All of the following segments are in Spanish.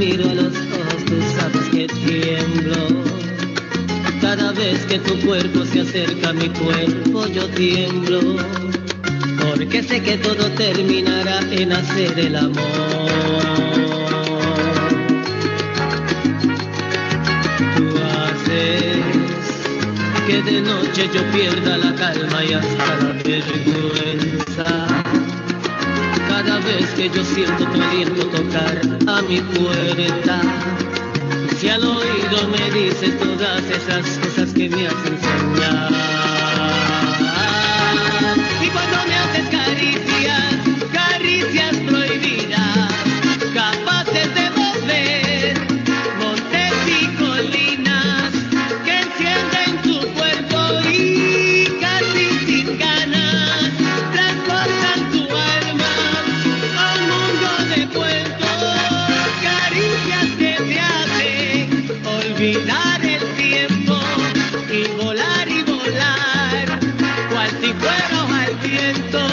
miro a los ojos, tú sabes que tiemblo. Cada vez que tu cuerpo se acerca a mi cuerpo, yo tiemblo. Porque sé que todo terminará en hacer el amor. Tú haces que de noche yo pierda la calma y hasta la vergüenza. Cada vez que yo siento tu aliento tocar a mi puerta, si al oído me dices todas esas cosas que me hacen soñar. Y cuando me haces caricias, caricias prohibidas, capaces de mover montes y colinas, que encienden tu cuerpo y casi sin ganas transportan tu alma a un mundo de cuentos, caricias que te hacen olvidar el tiempo y volar, cual si fuera al viento,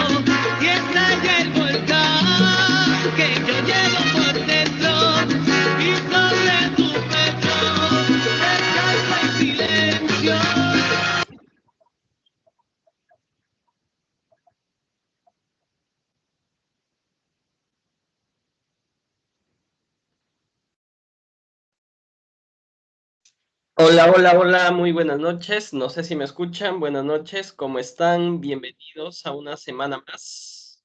y estalla el volcán que yo llevo por dentro, y sobre tu pecho descansa el silencio. Hola, hola, hola, muy buenas noches. No sé si me escuchan. Buenas noches, ¿cómo están? Bienvenidos a una semana más.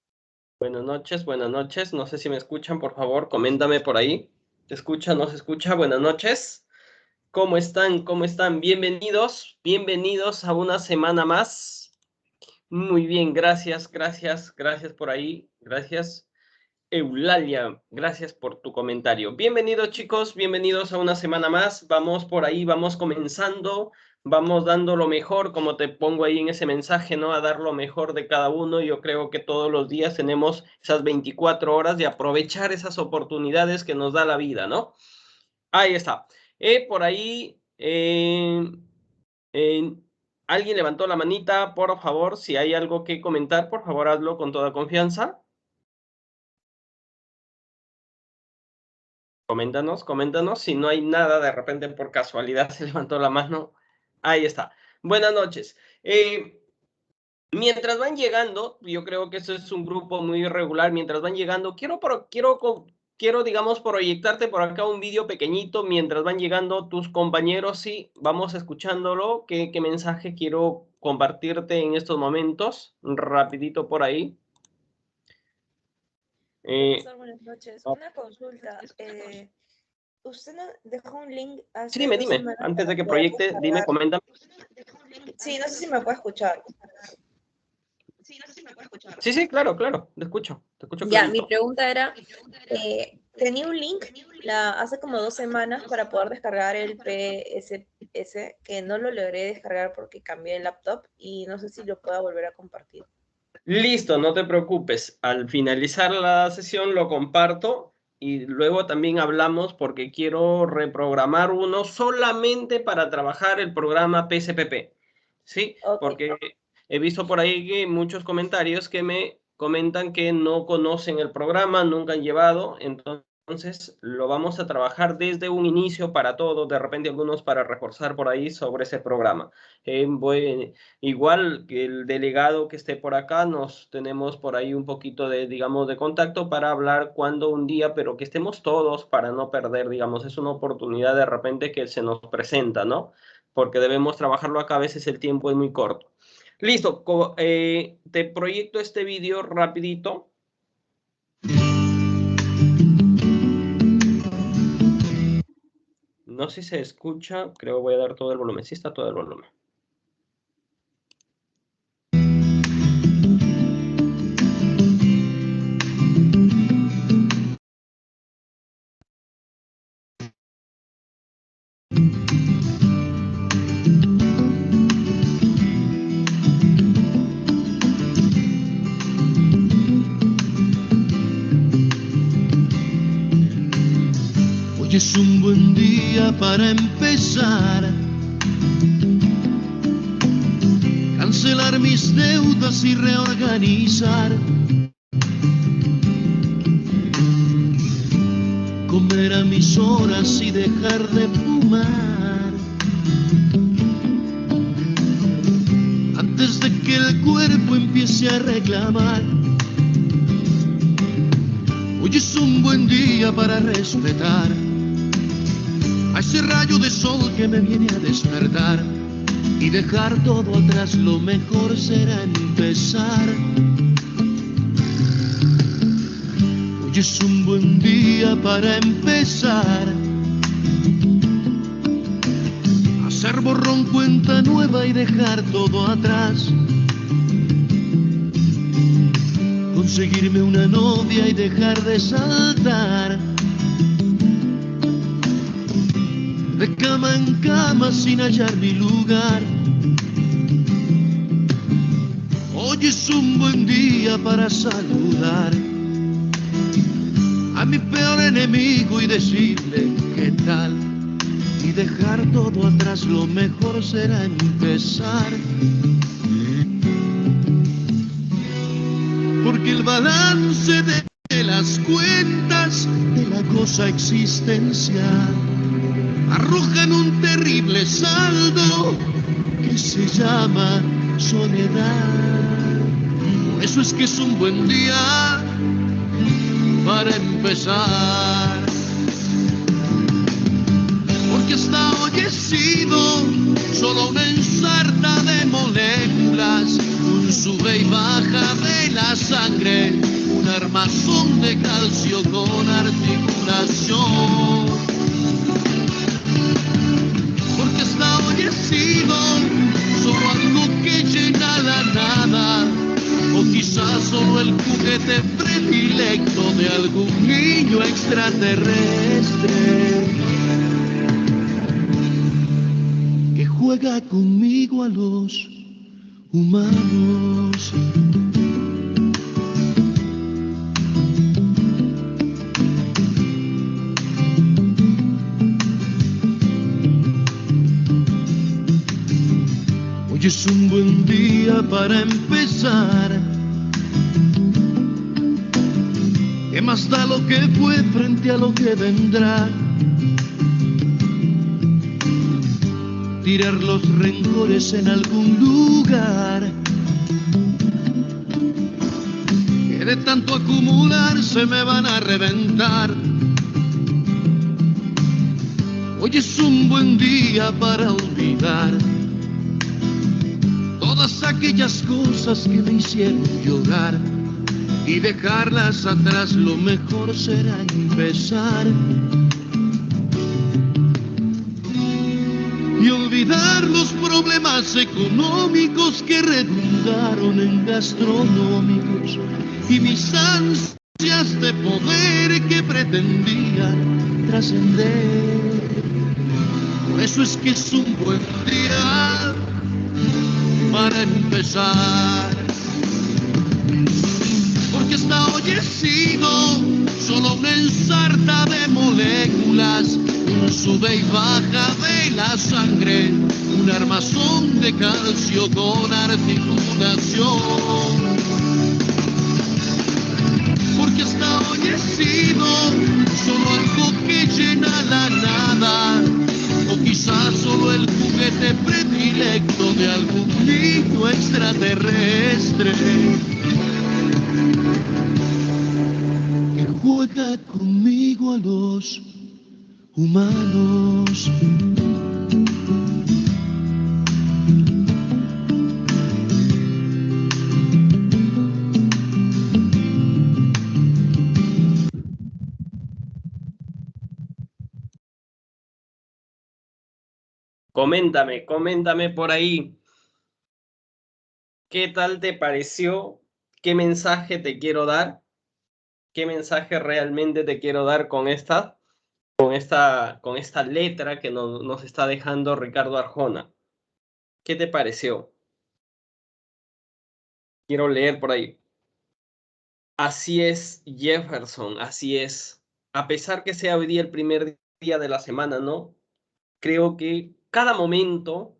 Buenas noches, buenas noches. No sé si me escuchan, por favor, coméntame por ahí. ¿Se escucha, no se escucha? Buenas noches. ¿Cómo están? ¿Cómo están? Bienvenidos, bienvenidos a una semana más. Muy bien, gracias, gracias, gracias por ahí. Gracias. Eulalia, gracias por tu comentario. Bienvenidos chicos, bienvenidos a una semana más. Vamos por ahí, vamos comenzando, vamos dando lo mejor, como te pongo ahí en ese mensaje, ¿no? A dar lo mejor de cada uno. Yo creo que todos los días tenemos esas 24 horas de aprovechar esas oportunidades que nos da la vida, ¿no? Ahí está. Por ahí, alguien levantó la manita, por favor, si hay algo que comentar, por favor, hazlo con toda confianza. Coméntanos, coméntanos. Si no hay nada, de repente por casualidad se levantó la mano. Ahí está. Buenas noches. Mientras van llegando, yo creo que eso es un grupo muy irregular. Mientras van llegando, quiero, digamos, proyectarte por acá un vídeo pequeñito mientras van llegando tus compañeros. Sí, vamos escuchándolo. ¿Qué mensaje quiero compartirte en estos momentos? Rapidito por ahí. Profesor, buenas noches. Una consulta. Usted nos dejó un link hace Sí, dime. Antes de que proyecte, dime, coméntame. Sí, no sé si me puede escuchar. Sí, claro, te escucho Ya, clarito. mi pregunta era, tenía un link hace como 2 semanas para poder descargar el PSS, que no lo logré descargar porque cambié el laptop y no sé si lo pueda volver a compartir. Listo, no te preocupes. Al finalizar la sesión lo comparto y luego también hablamos porque quiero reprogramar uno solamente para trabajar el programa PSPP. ¿Sí? Okay. Porque he visto por ahí que muchos comentarios que me comentan que no conocen el programa, nunca han llevado, entonces lo vamos a trabajar desde un inicio para todos, de repente algunos para reforzar por ahí sobre ese programa. Igual que el delegado que esté por acá, nos tenemos por ahí un poquito de, digamos, de contacto para hablar cuando un día, pero que estemos todos para no perder, digamos, es una oportunidad de repente que se nos presenta, ¿no? Porque debemos trabajarlo acá, a veces el tiempo es muy corto. Listo, te proyecto este vídeo rapidito. No sé si se escucha, creo que voy a dar todo el volumen, sí está todo el volumen. Hoy es un buen día para empezar, cancelar mis deudas y reorganizar, comer volver a mis horas y dejar de fumar. Antes de que el cuerpo empiece a reclamar. Hoy es un buen día para respetar a ese rayo de sol que me viene a despertar y dejar todo atrás. Lo mejor será empezar. Hoy es un buen día para empezar a hacer borrón cuenta nueva y dejar todo atrás. Conseguirme una novia y dejar de saltar de cama en cama sin hallar mi lugar. Hoy es un buen día para saludar a mi peor enemigo y decirle qué tal y dejar todo atrás. Lo mejor será empezar. Porque el balance de las cuentas de la cosa existencial arrojan un terrible saldo que se llama soledad. Por eso es que es un buen día para empezar. Porque hasta hoy he sido solo una ensarta de moléculas, un sube y baja de la sangre, un armazón de calcio con articulación. Porque hasta hoy he sido solo algo que llena la nada, o quizás solo el juguete predilecto de algún niño extraterrestre que juega conmigo a los humanos. Hoy es un buen día para empezar. ¿Qué más da lo que fue frente a lo que vendrá? Tirar los rencores en algún lugar, que de tanto acumular se me van a reventar. Hoy es un buen día para olvidar todas aquellas cosas que me hicieron llorar y dejarlas atrás. Lo mejor será empezar y olvidar los problemas económicos que redundaron en gastronómicos y mis ansias de poder que pretendían trascender. Por eso es que es un buen día para empezar. Porque hasta hoy he sido solo una ensarta de moléculas, un sube y baja de la sangre, un armazón de calcio con articulación. Porque hasta hoy he sido solo algo que llena la nada, o quizás solo el juguete predilecto de algún niño extraterrestre que juega conmigo a los humanos. Coméntame por ahí. ¿Qué tal te pareció? ¿Qué mensaje te quiero dar? ¿Qué mensaje realmente te quiero dar con esta letra que nos está dejando Ricardo Arjona? ¿Qué te pareció? Quiero leer por ahí. Así es, Jefferson, así es. A pesar que sea hoy día el primer día de la semana, ¿no? Creo que cada momento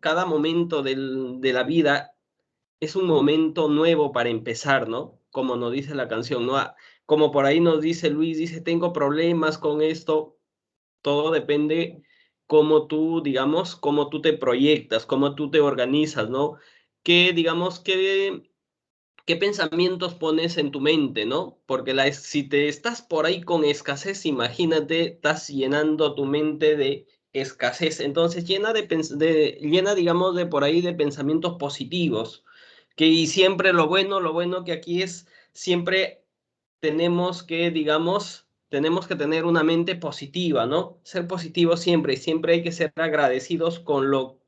de la vida es un momento nuevo para empezar, ¿no? Como nos dice la canción, ¿no? Como por ahí nos dice Luis, dice, tengo problemas con esto. Todo depende cómo tú, digamos, cómo tú te proyectas, cómo tú te organizas, ¿no? ¿Qué, digamos, qué pensamientos pones en tu mente, ¿no? Porque si te estás por ahí con escasez, imagínate, estás llenando tu mente de escasez. Entonces, llena, digamos, de por ahí de pensamientos positivos. Y siempre lo bueno que aquí es, siempre tenemos que tener una mente positiva, ¿no? Ser positivos siempre, y siempre hay que ser agradecidos con lo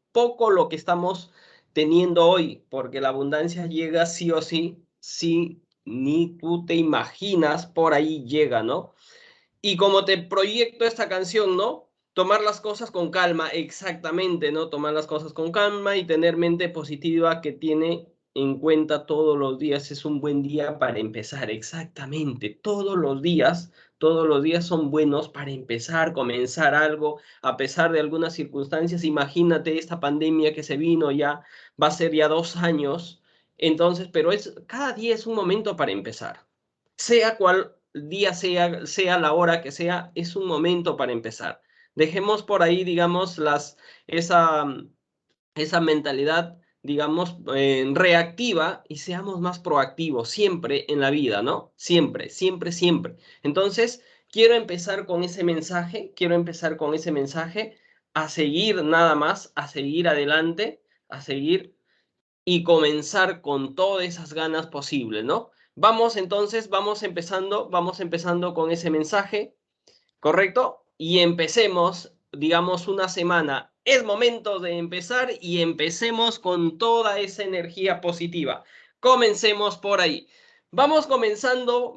que estamos teniendo hoy, porque la abundancia llega sí o sí, si ni tú te imaginas, por ahí llega, ¿no? Y como te proyecto esta canción, ¿no? Tomar las cosas con calma, exactamente, ¿no? Tomar las cosas con calma y tener mente positiva que tiene en cuenta todos los días. Es un buen día para empezar, exactamente. Todos los días son buenos para empezar, comenzar algo, a pesar de algunas circunstancias. Imagínate esta pandemia que se vino ya, va a ser ya 2 años. Entonces, pero cada día es un momento para empezar. Sea cual día sea la hora que sea, es un momento para empezar. Dejemos por ahí, digamos, esa mentalidad, digamos, reactiva y seamos más proactivos siempre en la vida, ¿no? Siempre, siempre, siempre. Entonces, quiero empezar con ese mensaje, a seguir nada más, a seguir adelante, a seguir y comenzar con todas esas ganas posibles, ¿no? Vamos entonces, vamos empezando con ese mensaje, ¿correcto? Y empecemos, digamos, una semana. Es momento de empezar y empecemos con toda esa energía positiva. Comencemos por ahí. Vamos comenzando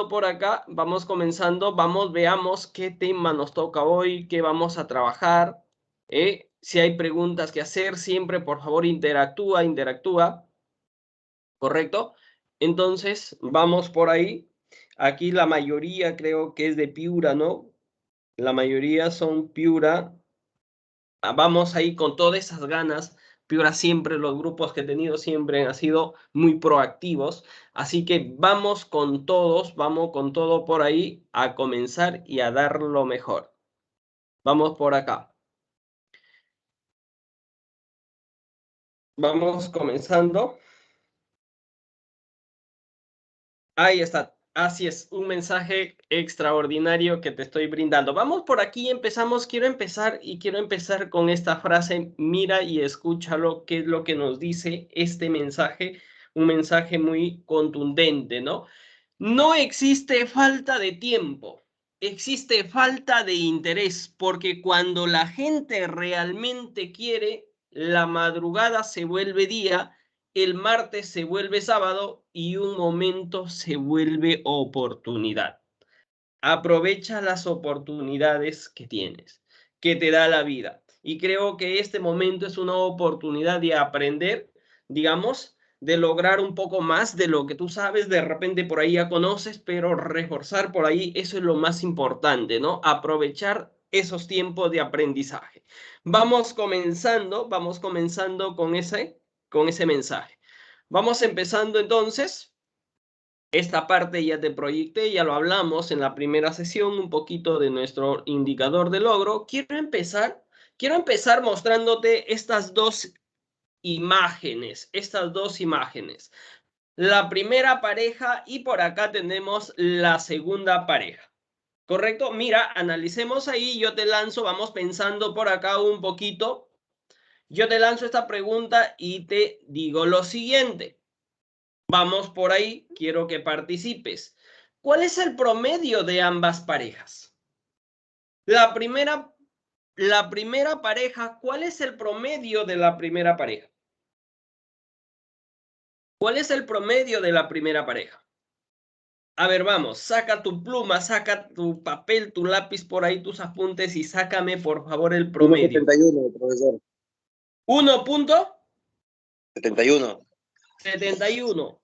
por acá, veamos qué tema nos toca hoy, qué vamos a trabajar, Si hay preguntas que hacer, siempre, por favor, interactúa, ¿correcto? Entonces, vamos por ahí. Aquí la mayoría creo que es de Piura, ¿no? La mayoría son Piura. Vamos ahí con todas esas ganas. Piura siempre, los grupos que he tenido siempre han sido muy proactivos. Así que vamos con todo por ahí a comenzar y a dar lo mejor. Vamos por acá. Vamos comenzando. Ahí está. Así es, un mensaje extraordinario que te estoy brindando. Vamos por aquí, empezamos. Quiero empezar con esta frase. Mira y escúchalo, qué es lo que nos dice este mensaje. Un mensaje muy contundente, ¿no? No existe falta de tiempo, existe falta de interés, porque cuando la gente realmente quiere, la madrugada se vuelve día, el martes se vuelve sábado y un momento se vuelve oportunidad. Aprovecha las oportunidades que tienes, que te da la vida. Y creo que este momento es una oportunidad de aprender, digamos, de lograr un poco más de lo que tú sabes, de repente por ahí ya conoces, pero reforzar por ahí, eso es lo más importante, ¿no? Aprovechar esos tiempos de aprendizaje. Vamos comenzando con ese mensaje. Vamos empezando entonces. Esta parte ya te proyecté, ya lo hablamos en la primera sesión, un poquito de nuestro indicador de logro. Quiero empezar mostrándote estas dos imágenes. La primera pareja y por acá tenemos la segunda pareja. ¿Correcto? Mira, analicemos ahí, yo te lanzo, vamos pensando por acá un poquito. Yo te lanzo esta pregunta y te digo lo siguiente. Vamos por ahí, quiero que participes. ¿Cuál es el promedio de ambas parejas? La primera pareja, ¿cuál es el promedio de la primera pareja? ¿Cuál es el promedio de la primera pareja? A ver, vamos, saca tu pluma, saca tu papel, tu lápiz por ahí, tus apuntes y sácame por favor el promedio. 1.71, profesor. 1.71. 71.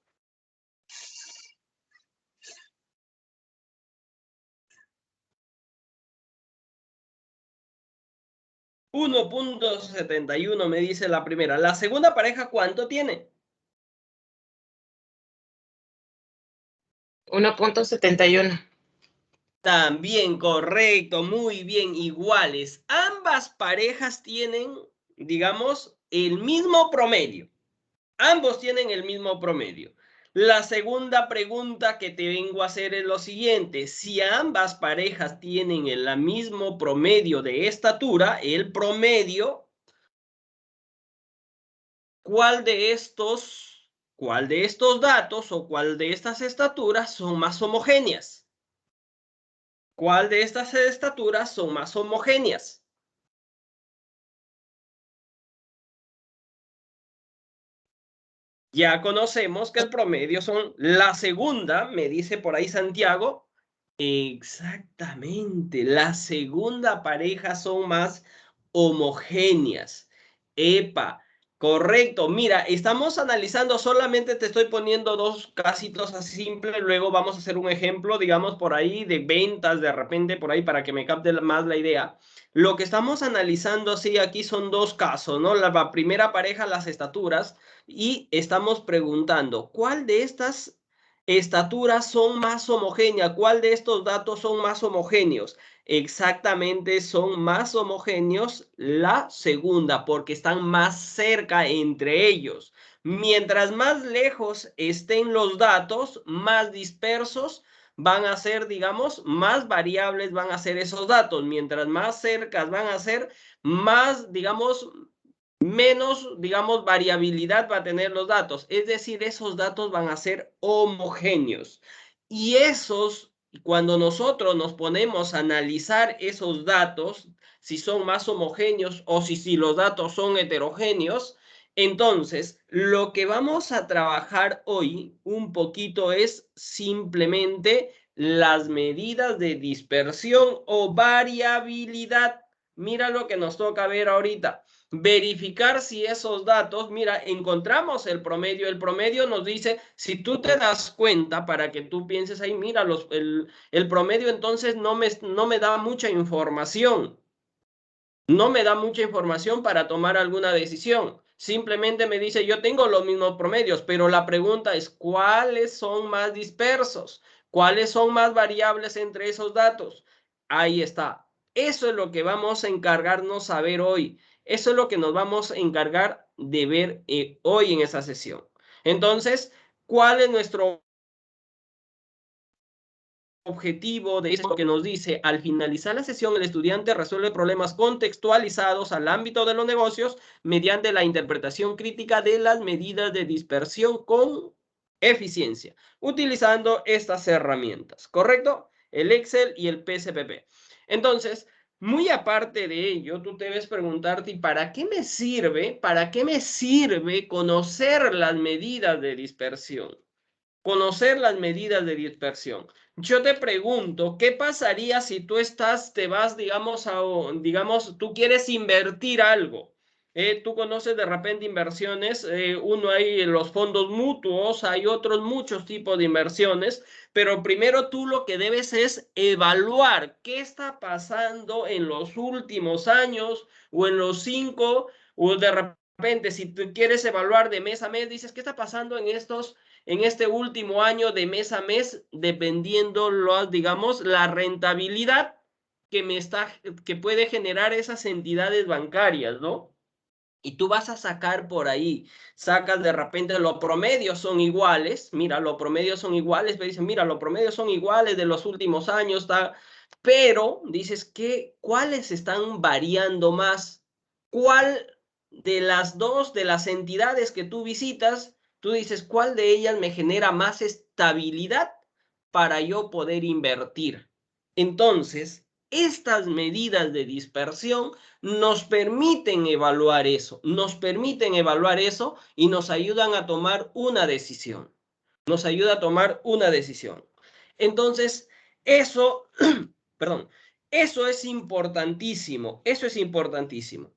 1.71 me dice la primera. La segunda pareja, ¿cuánto tiene? 1.71. También, correcto, muy bien, iguales. Ambas parejas tienen, digamos, el mismo promedio. Ambos tienen el mismo promedio. La segunda pregunta que te vengo a hacer es lo siguiente. Si ambas parejas tienen el mismo promedio de estatura, el promedio, ¿cuál de estos datos o cuál de estas estaturas son más homogéneas? ¿Cuál de estas estaturas son más homogéneas? Ya conocemos que el promedio son la segunda, me dice por ahí Santiago. Exactamente, la segunda pareja son más homogéneas. Epa, correcto. Mira, estamos analizando, solamente te estoy poniendo dos casitos así simples, luego vamos a hacer un ejemplo, digamos, por ahí de ventas, de repente, por ahí, para que me capte más la idea. Lo que estamos analizando, sí, aquí son dos casos, ¿no? La primera pareja, las estaturas, y estamos preguntando, ¿cuál de estas estaturas son más homogéneas? ¿Cuál de estos datos son más homogéneos? Exactamente, son más homogéneos la segunda, porque están más cerca entre ellos. Mientras más lejos estén los datos, más dispersos van a ser, digamos, más variables van a ser esos datos. Mientras más cercas van a ser, más, digamos, menos, digamos, variabilidad va a tener los datos. Es decir, esos datos van a ser homogéneos. Y esos, cuando nosotros nos ponemos a analizar esos datos, si son más homogéneos o si los datos son heterogéneos, entonces lo que vamos a trabajar hoy un poquito es simplemente las medidas de dispersión o variabilidad. Mira lo que nos toca ver ahorita. Verificar si esos datos, mira, encontramos el promedio nos dice, si tú te das cuenta, para que tú pienses ahí, mira, el promedio entonces no me da mucha información, no me da mucha información para tomar alguna decisión, simplemente me dice, yo tengo los mismos promedios, pero la pregunta es, ¿cuáles son más dispersos? ¿Cuáles son más variables entre esos datos? Ahí está. Eso es lo que vamos a encargarnos a ver hoy. Eso es lo que nos vamos a encargar de ver hoy en esa sesión. Entonces, ¿cuál es nuestro objetivo de esto que nos dice? Al finalizar la sesión, el estudiante resuelve problemas contextualizados al ámbito de los negocios mediante la interpretación crítica de las medidas de dispersión con eficiencia, utilizando estas herramientas, ¿correcto? El Excel y el PSPP. Entonces, muy aparte de ello, tú debes preguntarte, ¿y para qué me sirve? ¿Para qué me sirve conocer las medidas de dispersión? Conocer las medidas de dispersión. Yo te pregunto, ¿qué pasaría si tú te vas, digamos, tú quieres invertir algo? Tú conoces de repente inversiones, uno hay en los fondos mutuos, hay otros muchos tipos de inversiones, pero primero tú lo que debes es evaluar qué está pasando en los últimos años o en los 5, o de repente si tú quieres evaluar de mes a mes, dices, ¿qué está pasando en este último año de mes a mes, dependiendo, digamos, la rentabilidad que puede generar esas entidades bancarias, ¿no? Y tú vas a sacar por ahí, sacas de repente, los promedios son iguales, mira, los promedios son iguales, pero dicen, mira, los promedios son iguales de los últimos años, pero dices, ¿cuáles están variando más? ¿Cuál de las dos, de las entidades que tú visitas, tú dices, cuál de ellas me genera más estabilidad para yo poder invertir? Entonces, estas medidas de dispersión nos permiten evaluar eso, y nos ayudan a tomar una decisión. Nos ayuda a tomar una decisión. Entonces, eso, perdón, eso es importantísimo, eso es importantísimo.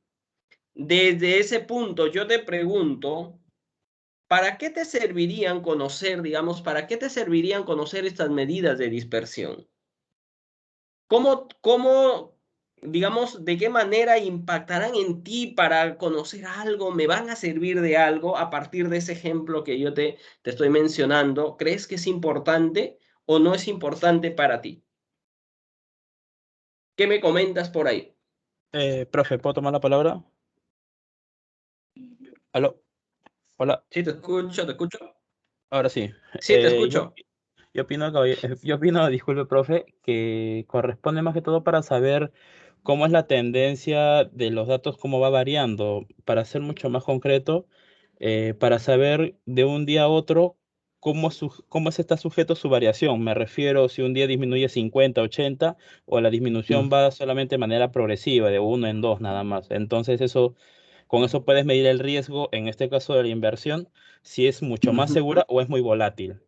Desde ese punto yo te pregunto, ¿para qué te servirían conocer, digamos, para qué te servirían conocer estas medidas de dispersión? ¿Cómo, digamos, de qué manera impactarán en ti para conocer algo? ¿Me van a servir de algo a partir de ese ejemplo que yo te estoy mencionando? ¿Crees que es importante o no es importante para ti? ¿Qué me comentas por ahí? Profe, ¿puedo tomar la palabra? ¿Aló? Hola, Sí, te escucho, te escucho. ahora sí. Sí, te Yo, escucho. yo opino, yo opino, disculpe, profe, que corresponde más que todo para saber cómo es la tendencia de los datos, cómo va variando. Para ser mucho más concreto, para saber de un día a otro cómo se está sujeto a su variación. Me refiero si un día disminuye 50, 80 o la disminución va solamente de manera progresiva, de uno en dos nada más. Entonces con eso puedes medir el riesgo, en este caso de la inversión, si es mucho más Ujú. segura o es muy volátil.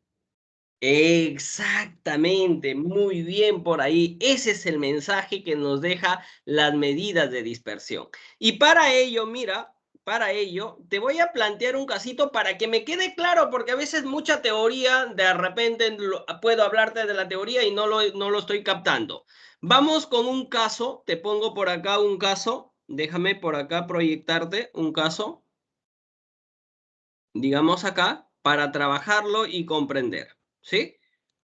Exactamente, muy bien por ahí. Ese es el mensaje que nos deja las medidas de dispersión. Y para ello, mira, para ello, te voy a plantear un casito para que me quede claro, porque a veces mucha teoría, de repente puedo hablarte de la teoría y no lo estoy captando. Vamos con un caso, te pongo por acá un caso, déjame por acá proyectarte un caso, digamos acá, para trabajarlo y comprender, ¿sí?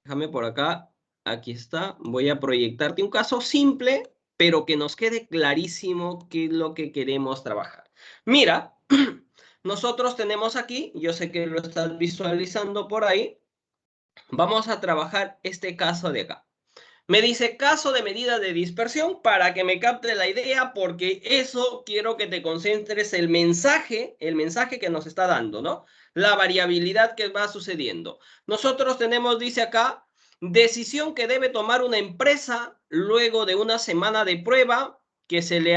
Déjame por acá, aquí está. Voy a proyectarte un caso simple, pero que nos quede clarísimo qué es lo que queremos trabajar. Mira, nosotros tenemos aquí, yo sé que lo estás visualizando por ahí, vamos a trabajar este caso de acá. Me dice caso de medida de dispersión para que me capte la idea, porque eso quiero que te concentres el mensaje que nos está dando, ¿no? La variabilidad que va sucediendo. Nosotros tenemos, dice acá, decisión que debe tomar una empresa luego de una semana de prueba que se le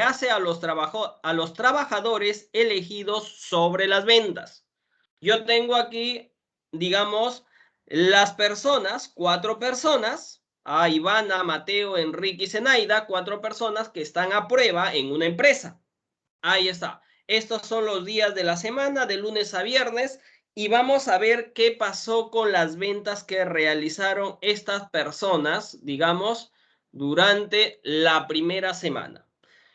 hace a los trabajadores elegidos sobre las ventas. Yo tengo aquí, digamos, las personas, 4 personas, a Ivana, Mateo, Enrique y Zenaida, 4 personas que están a prueba en una empresa. Ahí está. Estos son los días de la semana, de lunes a viernes, y vamos a ver qué pasó con las ventas que realizaron estas personas, digamos, durante la primera semana.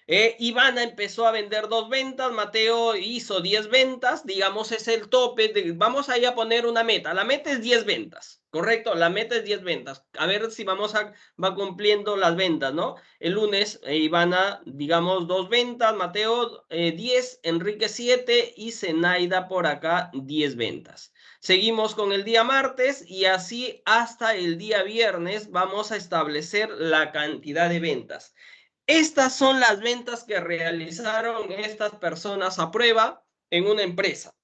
Ivana empezó a vender 2 ventas, Mateo hizo 10 ventas, digamos es el tope, vamos ahí a poner una meta, la meta es 10 ventas, ¿correcto? La meta es 10 ventas, a ver si va cumpliendo las ventas, ¿no? El lunes Ivana, digamos 2 ventas, Mateo 10, Enrique 7 y Zenaida por acá 10 ventas. Seguimos con el día martes y así hasta el día viernes vamos a establecer la cantidad de ventas. Estas son las ventas que realizaron estas personas a prueba en una empresa.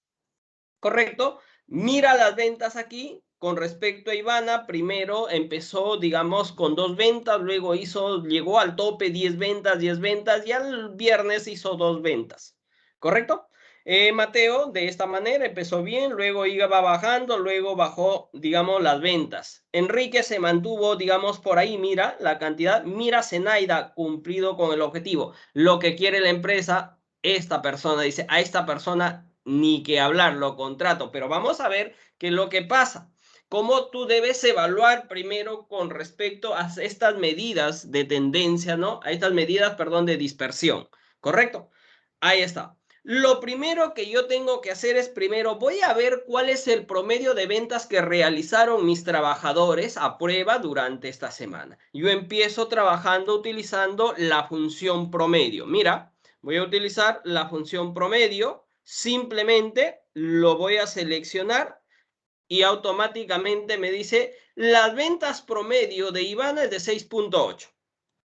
¿Correcto? Mira las ventas aquí con respecto a Ivana. Primero empezó, digamos, con 2 ventas, luego llegó al tope 10 ventas, 10 ventas y al viernes hizo 2 ventas. ¿Correcto? Mateo, de esta manera, empezó bien, luego iba bajando, luego bajó, digamos, las ventas. Enrique se mantuvo, digamos, por ahí, mira la cantidad, mira Zenaida, cumplido con el objetivo. Lo que quiere la empresa, esta persona dice, a esta persona ni que hablar, lo contrato, pero vamos a ver qué es lo que pasa. Cómo tú debes evaluar primero con respecto a estas medidas de tendencia, ¿no? A estas medidas, perdón, de dispersión, ¿correcto? Ahí está. Lo primero que yo tengo que hacer es primero voy a ver cuál es el promedio de ventas que realizaron mis trabajadores a prueba durante esta semana. Yo empiezo trabajando utilizando la función promedio. Mira, voy a utilizar la función promedio. Simplemente lo voy a seleccionar y automáticamente me dice las ventas promedio de Ivana es de 6.8.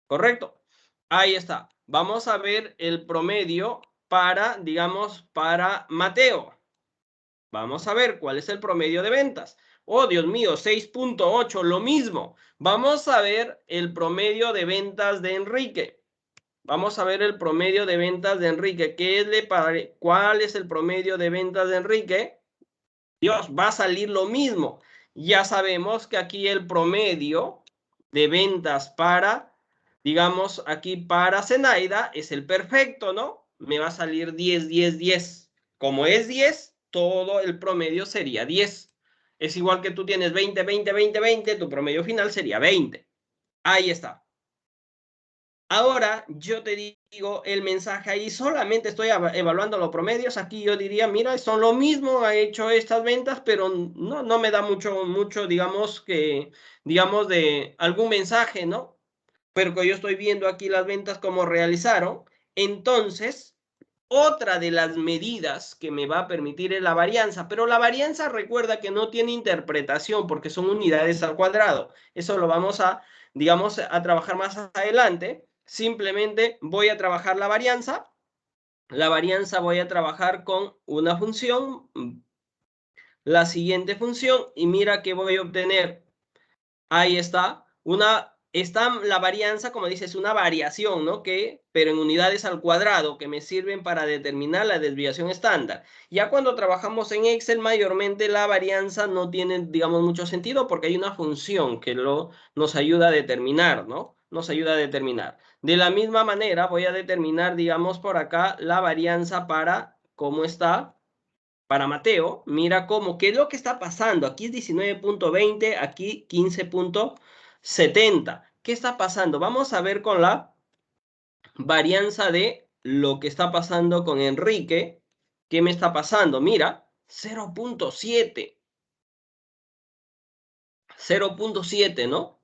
¿Correcto? Ahí está. Vamos a ver el promedio para, digamos, para Mateo. Vamos a ver cuál es el promedio de ventas. Oh, Dios mío, 6.8, lo mismo. Vamos a ver el promedio de ventas de Enrique. Vamos a ver el promedio de ventas de Enrique. ¿Cuál es el promedio de ventas de Enrique? Dios, va a salir lo mismo. Ya sabemos que aquí el promedio de ventas para, digamos, aquí para Zenaida es el perfecto, ¿no? Me va a salir 10, 10, 10. Como es 10, todo el promedio sería 10. Es igual que tú tienes 20, 20, 20, 20, tu promedio final sería 20. Ahí está. Ahora yo te digo el mensaje ahí, solamente estoy evaluando los promedios. Aquí yo diría, mira, son lo mismo, ha hecho estas ventas, pero no me da mucho, digamos, de algún mensaje, ¿no? pero que yo estoy viendo aquí las ventas como realizaron, entonces otra de las medidas que me va a permitir es la varianza, pero la varianza recuerda que no tiene interpretación porque son unidades al cuadrado. Eso lo vamos a, digamos, a trabajar más adelante. Simplemente voy a trabajar la varianza. La varianza voy a trabajar con una función, la siguiente función, y mira que voy a obtener. Ahí está. La varianza, como dices, una variación, ¿no? Pero en unidades al cuadrado, que me sirven para determinar la desviación estándar. Ya cuando trabajamos en Excel, mayormente la varianza no tiene, digamos, mucho sentido porque hay una función que nos ayuda a determinar, ¿no? Nos ayuda a determinar. De la misma manera, voy a determinar, digamos, por acá la varianza para cómo está. Para Mateo, mira qué es lo que está pasando. Aquí es 19.20, aquí 15.70. ¿Qué está pasando? Vamos a ver con la varianza de lo que está pasando con Enrique. ¿Qué me está pasando? Mira, 0.7. 0.7, ¿no?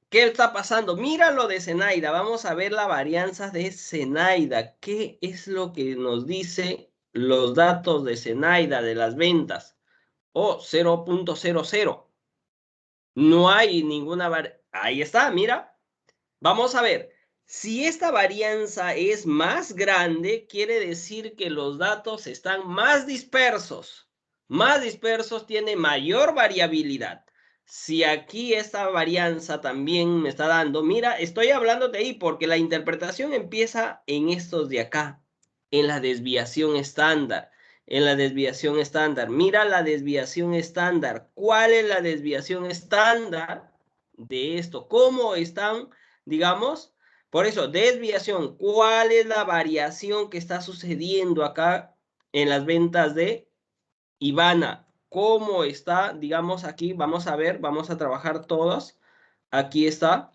¿Qué está pasando? Mira lo de Zenaida. Vamos a ver la varianza de Zenaida. ¿Qué es lo que nos dice los datos de Zenaida de las ventas? Oh, 0.00. No hay ninguna ahí está, mira. Vamos a ver. Si esta varianza es más grande, quiere decir que los datos están más dispersos. Más dispersos tiene mayor variabilidad. Si aquí esta varianza también me está dando, mira, estoy hablando de ahí porque la interpretación empieza en estos de acá, en la desviación estándar. En la desviación estándar. Mira la desviación estándar. ¿Cuál es la desviación estándar de esto? ¿Cómo están, digamos? Por eso, desviación. ¿Cuál es la variación que está sucediendo acá en las ventas de Ivana? ¿Cómo está, digamos, aquí? Vamos a ver, vamos a trabajar todos. Aquí está.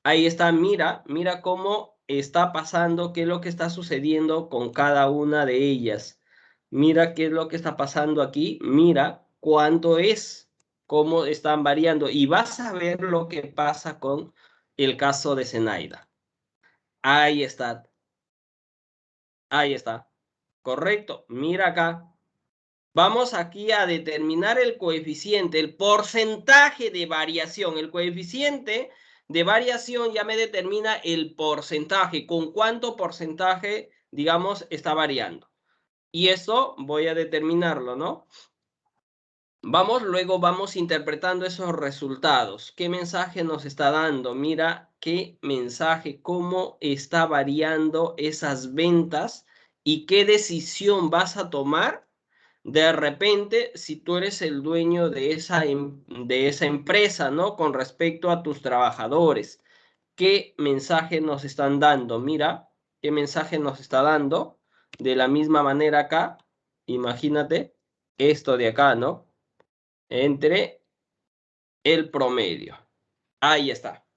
Ahí está, mira cómo está pasando, qué es lo que está sucediendo con cada una de ellas. Mira qué es lo que está pasando aquí, mira cuánto es, cómo están variando y vas a ver lo que pasa con el caso de Zenaida. Ahí está. Ahí está. Correcto. Mira acá. Vamos aquí a determinar el coeficiente, el porcentaje de variación. El coeficiente de variación ya me determina el porcentaje, con cuánto porcentaje, digamos, está variando. Y eso voy a determinarlo, ¿no? Luego vamos interpretando esos resultados. ¿Qué mensaje nos está dando? Mira qué mensaje, cómo está variando esas ventas y qué decisión vas a tomar. De repente, si tú eres el dueño de esa empresa, ¿no? Con respecto a tus trabajadores, ¿qué mensaje nos están dando? Mira, ¿qué mensaje nos está dando? De la misma manera acá, imagínate esto de acá, ¿no? Entre el promedio. Ahí está.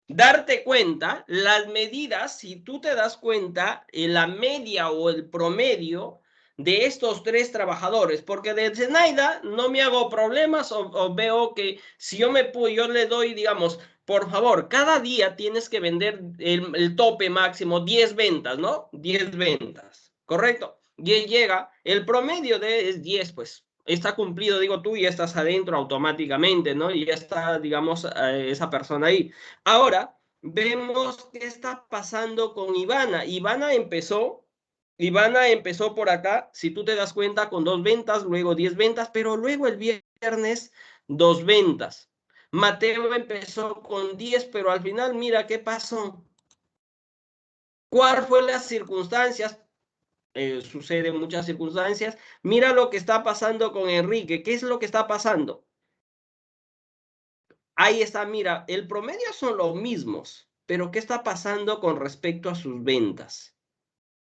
Darte cuenta, las medidas, si tú te das cuenta, la media o el promedio de estos tres trabajadores, porque de Zenaida no me hago problemas o veo que si yo le doy, digamos, por favor, cada día tienes que vender el tope máximo, 10 ventas, ¿no? 10 ventas, ¿correcto? Y él llega, el promedio es 10, pues, está cumplido, digo, tú ya estás adentro automáticamente, ¿no? Y ya está, digamos, esa persona ahí. Ahora, vemos qué está pasando con Ivana. Ivana empezó por acá, si tú te das cuenta, con 2 ventas, luego 10 ventas, pero luego el viernes 2 ventas. Mateo empezó con 10, pero al final, mira qué pasó. ¿Cuál fue las circunstancias? Sucede en muchas circunstancias. Mira lo que está pasando con Enrique. ¿Qué es lo que está pasando? Ahí está, mira, el promedio son los mismos, pero ¿qué está pasando con respecto a sus ventas?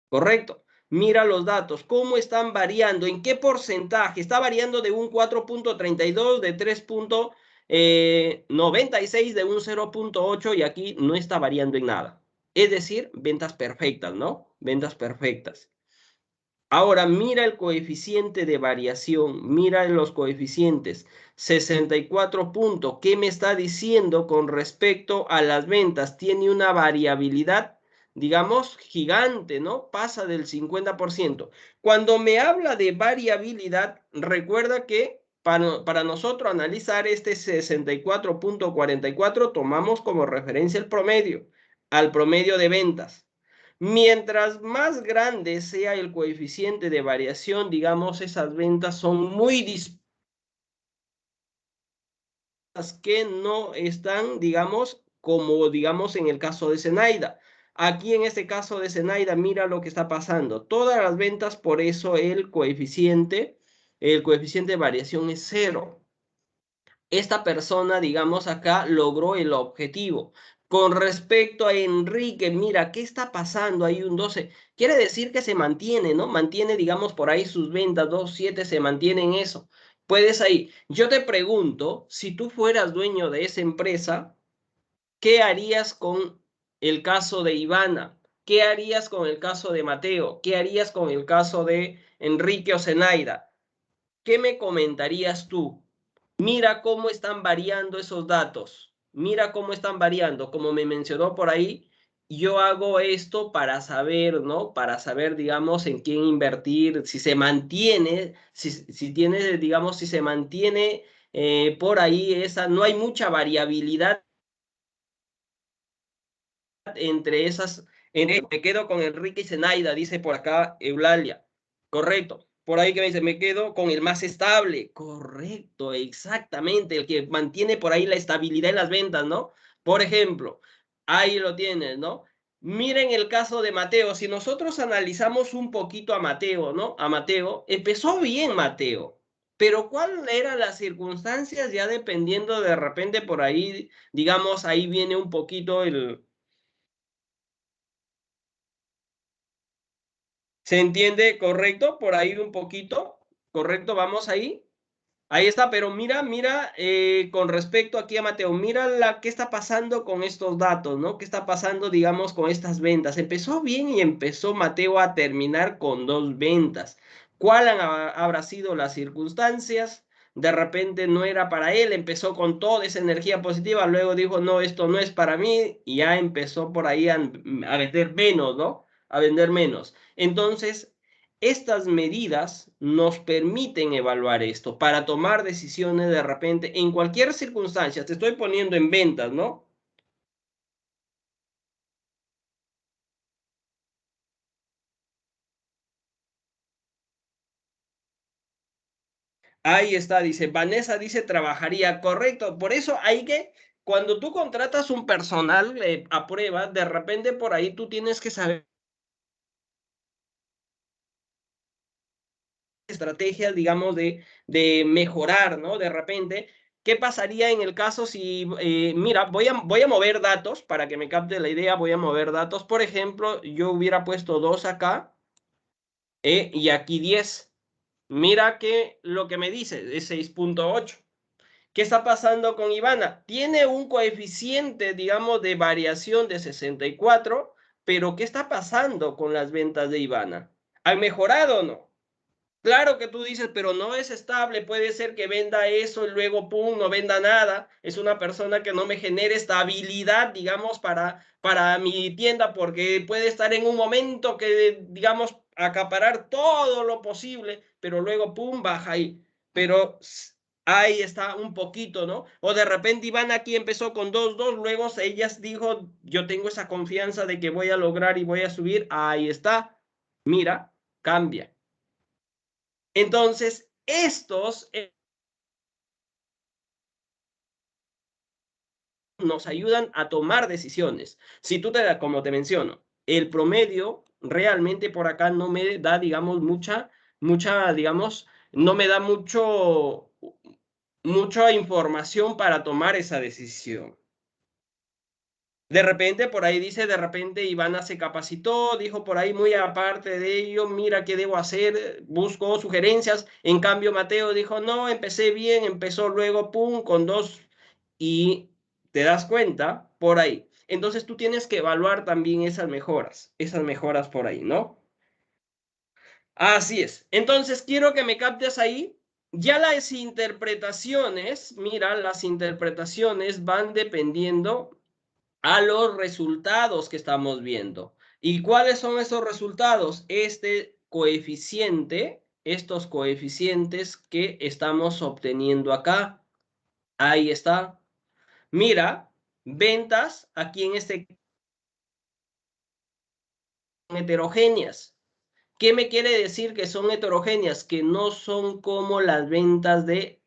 Correcto. Mira los datos, cómo están variando, en qué porcentaje. Está variando de un 4.32, de 3.96, de un 0.8 y aquí no está variando en nada. Es decir, ventas perfectas, ¿no? Ventas perfectas. Ahora mira el coeficiente de variación, mira los coeficientes. 64 puntos. ¿Qué me está diciendo con respecto a las ventas? Tiene una variabilidad, digamos, gigante, ¿no? Pasa del 50%. Cuando me habla de variabilidad, recuerda que para nosotros analizar este 64.44, tomamos como referencia el promedio, al promedio de ventas. Mientras más grande sea el coeficiente de variación, digamos, esas ventas son muy dispares que no están, digamos, como digamos en el caso de Zenaida. Aquí en este caso de Zenaida, mira lo que está pasando. Todas las ventas, por eso el coeficiente de variación es 0. Esta persona, digamos, acá logró el objetivo. Con respecto a Enrique, mira, ¿qué está pasando? Hay un 12. Quiere decir que se mantiene, ¿no? Mantiene, digamos, por ahí sus ventas, 2.7, se mantiene en eso. Puedes ahí. Yo te pregunto, si tú fueras dueño de esa empresa, ¿qué harías con el caso de Ivana? ¿Qué harías con el caso de Mateo? ¿Qué harías con el caso de Enrique o Zenaida? ¿Qué me comentarías tú? Mira cómo están variando esos datos. Mira cómo están variando. Como me mencionó por ahí, yo hago esto para saber, ¿no? Para saber, digamos, en quién invertir, si se mantiene, si tiene, digamos, si se mantiene por ahí esa, no hay mucha variabilidad entre esas. Me quedo con Enrique y Zenaida, dice por acá Eulalia. Correcto. Por ahí que me dice, me quedo con el más estable. Correcto, exactamente. El que mantiene por ahí la estabilidad en las ventas, ¿no? Por ejemplo, ahí lo tienes, ¿no? Miren el caso de Mateo. Si nosotros analizamos un poquito a Mateo, ¿no? A Mateo, empezó bien Mateo. Pero ¿cuáles eran las circunstancias? Ya dependiendo de repente por ahí, digamos, ahí viene un poquito el... ¿Se entiende? ¿Correcto? Por ahí un poquito. ¿Correcto? Vamos ahí. Ahí está, pero mira, con respecto aquí a Mateo, mira qué está pasando con estos datos, ¿no? ¿Qué está pasando, digamos, con estas ventas? Empezó bien y empezó Mateo a terminar con 2 ventas. ¿Cuál habrá sido las circunstancias? De repente no era para él, empezó con toda esa energía positiva, luego dijo, no, esto no es para mí, y ya empezó por ahí a vender menos, ¿no? A vender menos. Entonces, estas medidas nos permiten evaluar esto para tomar decisiones de repente en cualquier circunstancia. Te estoy poniendo en ventas, ¿no? Ahí está, dice, Vanessa dice, trabajaría, correcto. Por eso hay que, cuando tú contratas un personal a prueba, de repente por ahí tú tienes que saber estrategias, digamos, de mejorar, ¿no? De repente, ¿qué pasaría en el caso si, mira, voy a mover datos para que me capte la idea, voy a mover datos. Por ejemplo, yo hubiera puesto 2 acá y aquí 10. Mira que lo que me dice es 6.8. ¿Qué está pasando con Ivana? Tiene un coeficiente, digamos, de variación de 64, pero ¿qué está pasando con las ventas de Ivana? ¿Han mejorado o no? Claro que tú dices, pero no es estable, puede ser que venda eso y luego, pum, no venda nada. Es una persona que no me genere estabilidad, digamos, para mi tienda, porque puede estar en un momento que, digamos, acaparar todo lo posible, pero luego, pum, baja ahí. Pero ahí está un poquito, ¿no? O de repente Iván aquí empezó con 2.2, luego ellas dijo, yo tengo esa confianza de que voy a lograr y voy a subir. Ahí está. Mira, cambia. Entonces, estos nos ayudan a tomar decisiones. Si tú te das, como te menciono, el promedio realmente por acá no me da, digamos, digamos, no me da mucha información para tomar esa decisión. De repente, por ahí dice, de repente Ivana se capacitó, dijo por ahí muy aparte de ello, mira qué debo hacer, buscó sugerencias. En cambio, Mateo dijo, no, empecé bien, empezó luego, pum, con 2 y te das cuenta por ahí. Entonces tú tienes que evaluar también esas mejoras por ahí, ¿no? Así es. Entonces, quiero que me captes ahí. Ya las interpretaciones, mira, las interpretaciones van dependiendo a los resultados que estamos viendo. ¿Y cuáles son esos resultados? Este coeficiente, estos coeficientes que estamos obteniendo acá. Ahí está. Mira, ventas aquí en este heterogéneas. ¿Qué me quiere decir que son heterogéneas? Que no son como las ventas de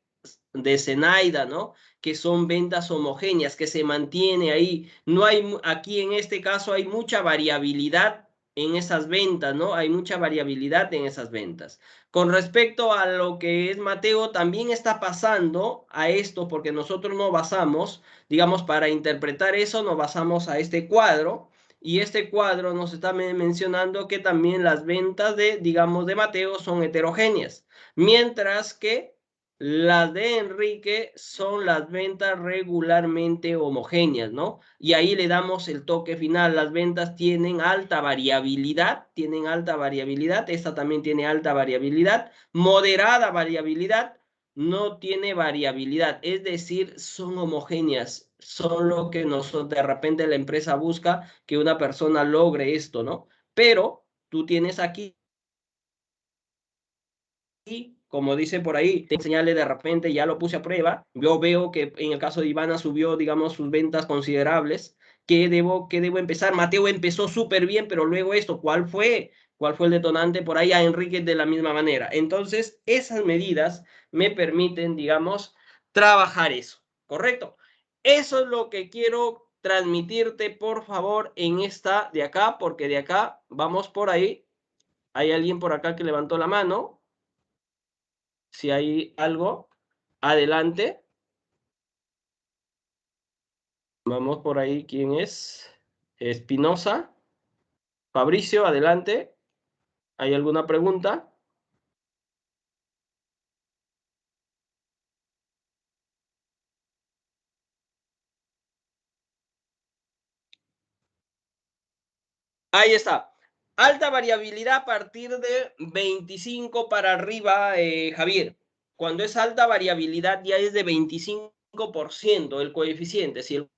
Zenaida, ¿no? Que son ventas homogéneas, que se mantiene ahí. No hay, aquí en este caso hay mucha variabilidad en esas ventas, ¿no? Hay mucha variabilidad en esas ventas. Con respecto a lo que es Mateo, también está pasando a esto, porque nosotros nos basamos, digamos, para interpretar eso, nos basamos a este cuadro. Y este cuadro nos está mencionando que también las ventas de, digamos, de Mateo son heterogéneas, mientras que las de Enrique son las ventas regularmente homogéneas, ¿no? Y ahí le damos el toque final. Las ventas tienen alta variabilidad, esta también tiene alta variabilidad, moderada variabilidad, no tiene variabilidad, es decir, son homogéneas, son lo que nosotros, de repente la empresa busca que una persona logre esto, ¿no? Pero tú tienes aquí, como dice por ahí, te señale de repente, ya lo puse a prueba, yo veo que en el caso de Ivana subió, digamos, sus ventas considerables, ¿qué debo empezar? Mateo empezó súper bien, pero luego esto, ¿cuál fue? ¿Cuál fue el detonante? Por ahí a Enrique de la misma manera. Entonces, esas medidas me permiten, digamos, trabajar eso, ¿correcto? Eso es lo que quiero transmitirte, por favor, en esta de acá, porque de acá vamos por ahí. Hay alguien por acá que levantó la mano. Si hay algo, adelante. Vamos por ahí. ¿Quién es? Espinosa. Fabricio, adelante. ¿Hay alguna pregunta? Ahí está. Alta variabilidad a partir de 25 para arriba, Javier. Cuando es alta variabilidad ya es de 25% el coeficiente. Si el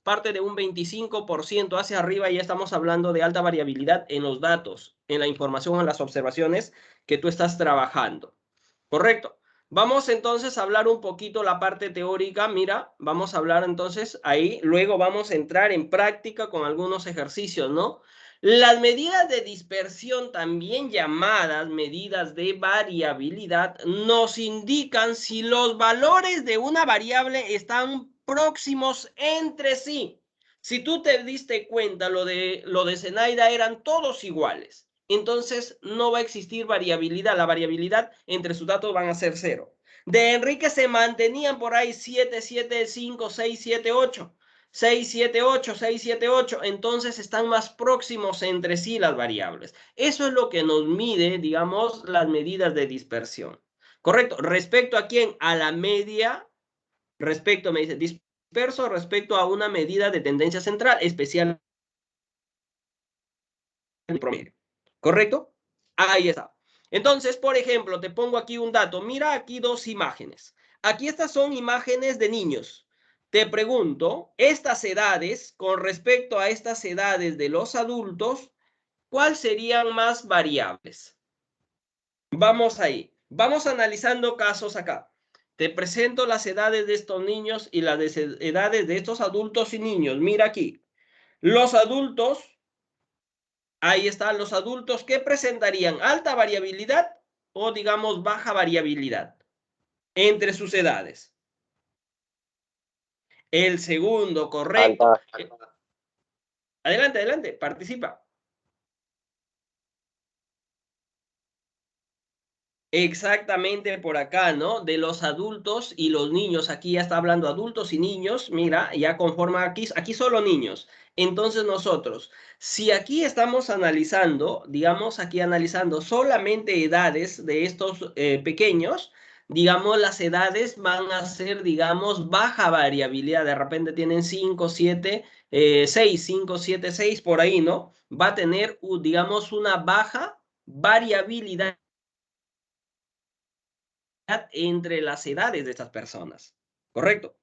parte de un 25% hacia arriba, ya estamos hablando de alta variabilidad en los datos, en la información, en las observaciones que tú estás trabajando. ¿Correcto? Vamos entonces a hablar un poquito la parte teórica. Mira, vamos a hablar entonces ahí. Luego vamos a entrar en práctica con algunos ejercicios, ¿no? Las medidas de dispersión, también llamadas medidas de variabilidad, nos indican si los valores de una variable están próximos entre sí. Si tú te diste cuenta, lo de Zenaida eran todos iguales. Entonces no va a existir variabilidad. La variabilidad entre sus datos van a ser 0. De Enrique se mantenían por ahí 7, 7, 5, 6, 7, 8. 6, 7, 8, 6, 7, 8. Entonces están más próximos entre sí las variables. Eso es lo que nos mide, digamos, las medidas de dispersión. ¿Correcto? ¿Respecto a quién? A la media. Respecto, me dice, disperso respecto a una medida de tendencia central, especial promedio. ¿Correcto? Ahí está. Entonces, por ejemplo, te pongo aquí un dato. Mira aquí dos imágenes. Aquí estas son imágenes de niños. Te pregunto, estas edades, con respecto a estas edades de los adultos, ¿cuál serían más variables? Vamos ahí. Vamos analizando casos acá. Te presento las edades de estos niños y las edades de estos adultos y niños. Mira aquí. Los adultos, ahí están los adultos que presentarían alta variabilidad o digamos baja variabilidad entre sus edades. El segundo, correcto. Adelante, adelante, participa. Exactamente por acá, ¿no? De los adultos y los niños. Aquí ya está hablando adultos y niños. Mira, ya conforma aquí solo niños. Entonces nosotros, si aquí estamos analizando, digamos aquí analizando solamente edades de estos pequeños, digamos, las edades van a ser, digamos, baja variabilidad. De repente tienen 5, 7, 6, 5, 7, 6, por ahí, ¿no? Va a tener, digamos, una baja variabilidad entre las edades de estas personas. ¿Correcto?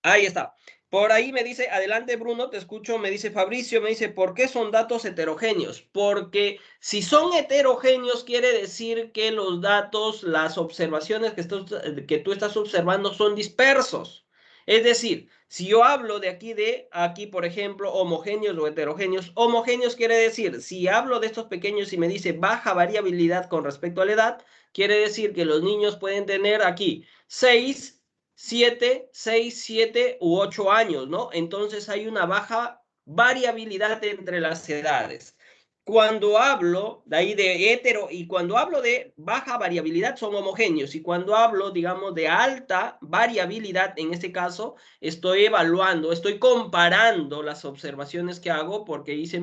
Ahí está. Por ahí me dice, adelante Bruno, te escucho, me dice Fabricio, me dice, ¿por qué son datos heterogéneos? Porque si son heterogéneos quiere decir que los datos, las observaciones que tú estás observando son dispersos. Es decir, si yo hablo de aquí, por ejemplo, homogéneos o heterogéneos, homogéneos quiere decir, si hablo de estos pequeños y me dice baja variabilidad con respecto a la edad, quiere decir que los niños pueden tener aquí 6, 7 u 8 años, ¿no? Entonces hay una baja variabilidad entre las edades. Cuando hablo de ahí de hetero y cuando hablo de baja variabilidad son homogéneos y cuando hablo, digamos, de alta variabilidad, en este caso, estoy evaluando, estoy comparando las observaciones que hago porque hice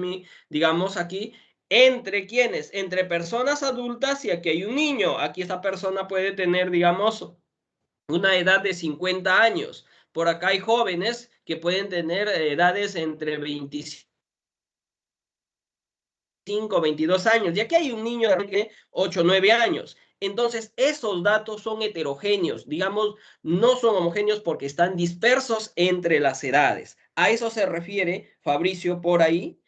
digamos aquí, ¿entre quiénes? Entre personas adultas y aquí hay un niño. Aquí esta persona puede tener, digamos, una edad de 50 años. Por acá hay jóvenes que pueden tener edades entre 25, 22 años. Y aquí hay un niño de 8, 9 años. Entonces, esos datos son heterogéneos, digamos, no son homogéneos porque están dispersos entre las edades. A eso se refiere, Fabricio, por ahí,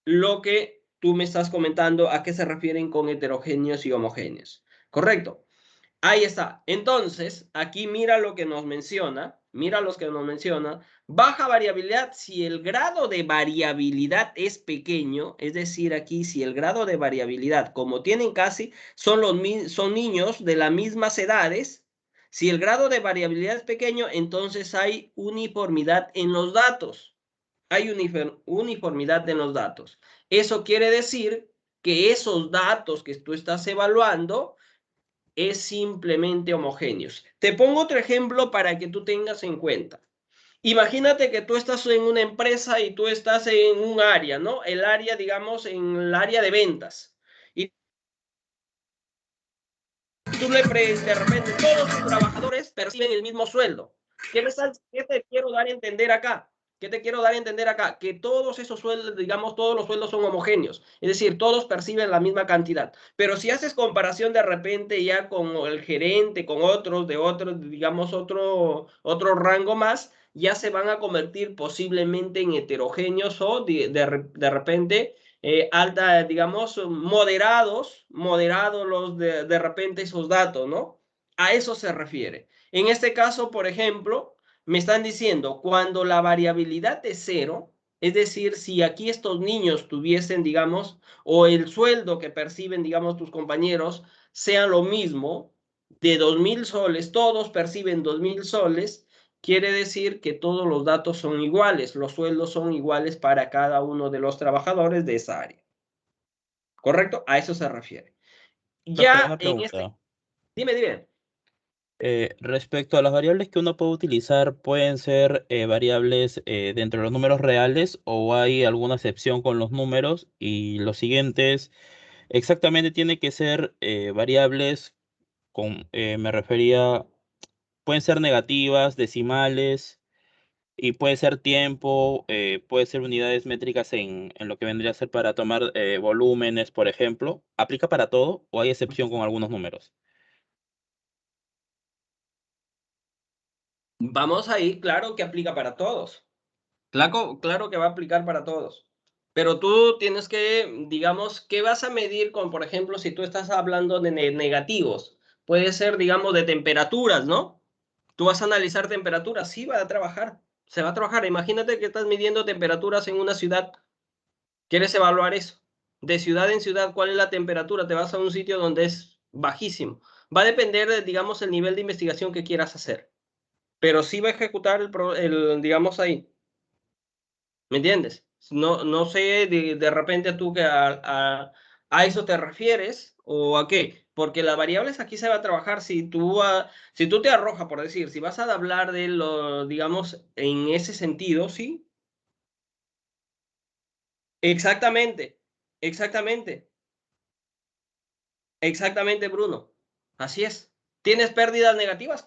lo que tú me estás comentando, a qué se refieren con heterogéneos y homogéneos. ¿Correcto? Ahí está. Entonces, aquí mira lo que nos menciona. Mira los que nos menciona. Baja variabilidad si el grado de variabilidad es pequeño. Es decir, aquí si el grado de variabilidad, como tienen casi, son niños de las mismas edades. Si el grado de variabilidad es pequeño, entonces hay uniformidad en los datos. Hay uniformidad en los datos. Eso quiere decir que esos datos que tú estás evaluando es simplemente homogéneos. Te pongo otro ejemplo para que tú tengas en cuenta. Imagínate que tú estás en una empresa y tú estás en un área, ¿no? El área, digamos, en el área de ventas. Y tú de repente, todos tus trabajadores perciben el mismo sueldo. ¿Qué te quiero dar a entender acá? ¿Qué te quiero dar a entender acá? Que todos esos sueldos, digamos, todos los sueldos son homogéneos. Es decir, todos perciben la misma cantidad. Pero si haces comparación de repente ya con el gerente, con otros, digamos, otro rango más, ya se van a convertir posiblemente en heterogéneos o de repente alta, digamos, moderados los de repente esos datos, ¿no? A eso se refiere. En este caso, por ejemplo, me están diciendo, cuando la variabilidad es 0, es decir, si aquí estos niños tuviesen, digamos, o el sueldo que perciben, digamos, tus compañeros, sea lo mismo, de 2.000 soles, todos perciben 2.000 soles, quiere decir que todos los datos son iguales, los sueldos son iguales para cada uno de los trabajadores de esa área. ¿Correcto? A eso se refiere. Ya Una pregunta. Dime. Respecto a las variables que uno puede utilizar, ¿pueden ser variables dentro de los números reales o hay alguna excepción con los números? Y los siguientes, exactamente tiene que ser variables me refería, pueden ser negativas, decimales, y puede ser tiempo, puede ser unidades métricas en lo que vendría a ser para tomar volúmenes, por ejemplo. ¿Aplica para todo o hay excepción con algunos números? Vamos ahí, claro que aplica para todos. Claro que va a aplicar para todos. Pero tú tienes que, digamos, ¿qué vas a medir con, por ejemplo, si tú estás hablando de negativos? Puede ser, digamos, de temperaturas, ¿no? Tú vas a analizar temperaturas, sí, va a trabajar. Se va a trabajar. Imagínate que estás midiendo temperaturas en una ciudad. ¿Quieres evaluar eso? De ciudad en ciudad, ¿cuál es la temperatura? Te vas a un sitio donde es bajísimo. Va a depender de, digamos, el nivel de investigación que quieras hacer. Pero sí va a ejecutar digamos ahí. ¿Me entiendes? No sé de repente tú que a eso te refieres o a qué. Porque las variables aquí se va a trabajar si tú te arrojas, por decir, si vas a hablar de lo, digamos, en ese sentido, ¿sí? Exactamente, exactamente, exactamente, Bruno. Así es. ¿Tienes pérdidas negativas?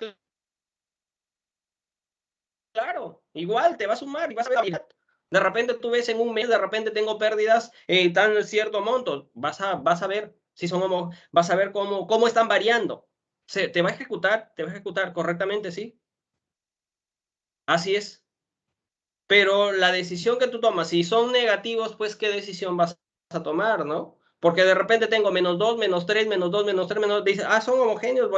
Claro, igual te va a sumar y vas a ver. De repente tú ves en un mes, de repente tengo pérdidas tan cierto monto. Vas a ver si son vas a ver cómo están variando. Te va a ejecutar correctamente, sí. Así es. Pero la decisión que tú tomas, si son negativos, pues ¿qué decisión vas a tomar, no? Porque de repente tengo -2, -3, -2, -3, menos, dices, son homogéneos,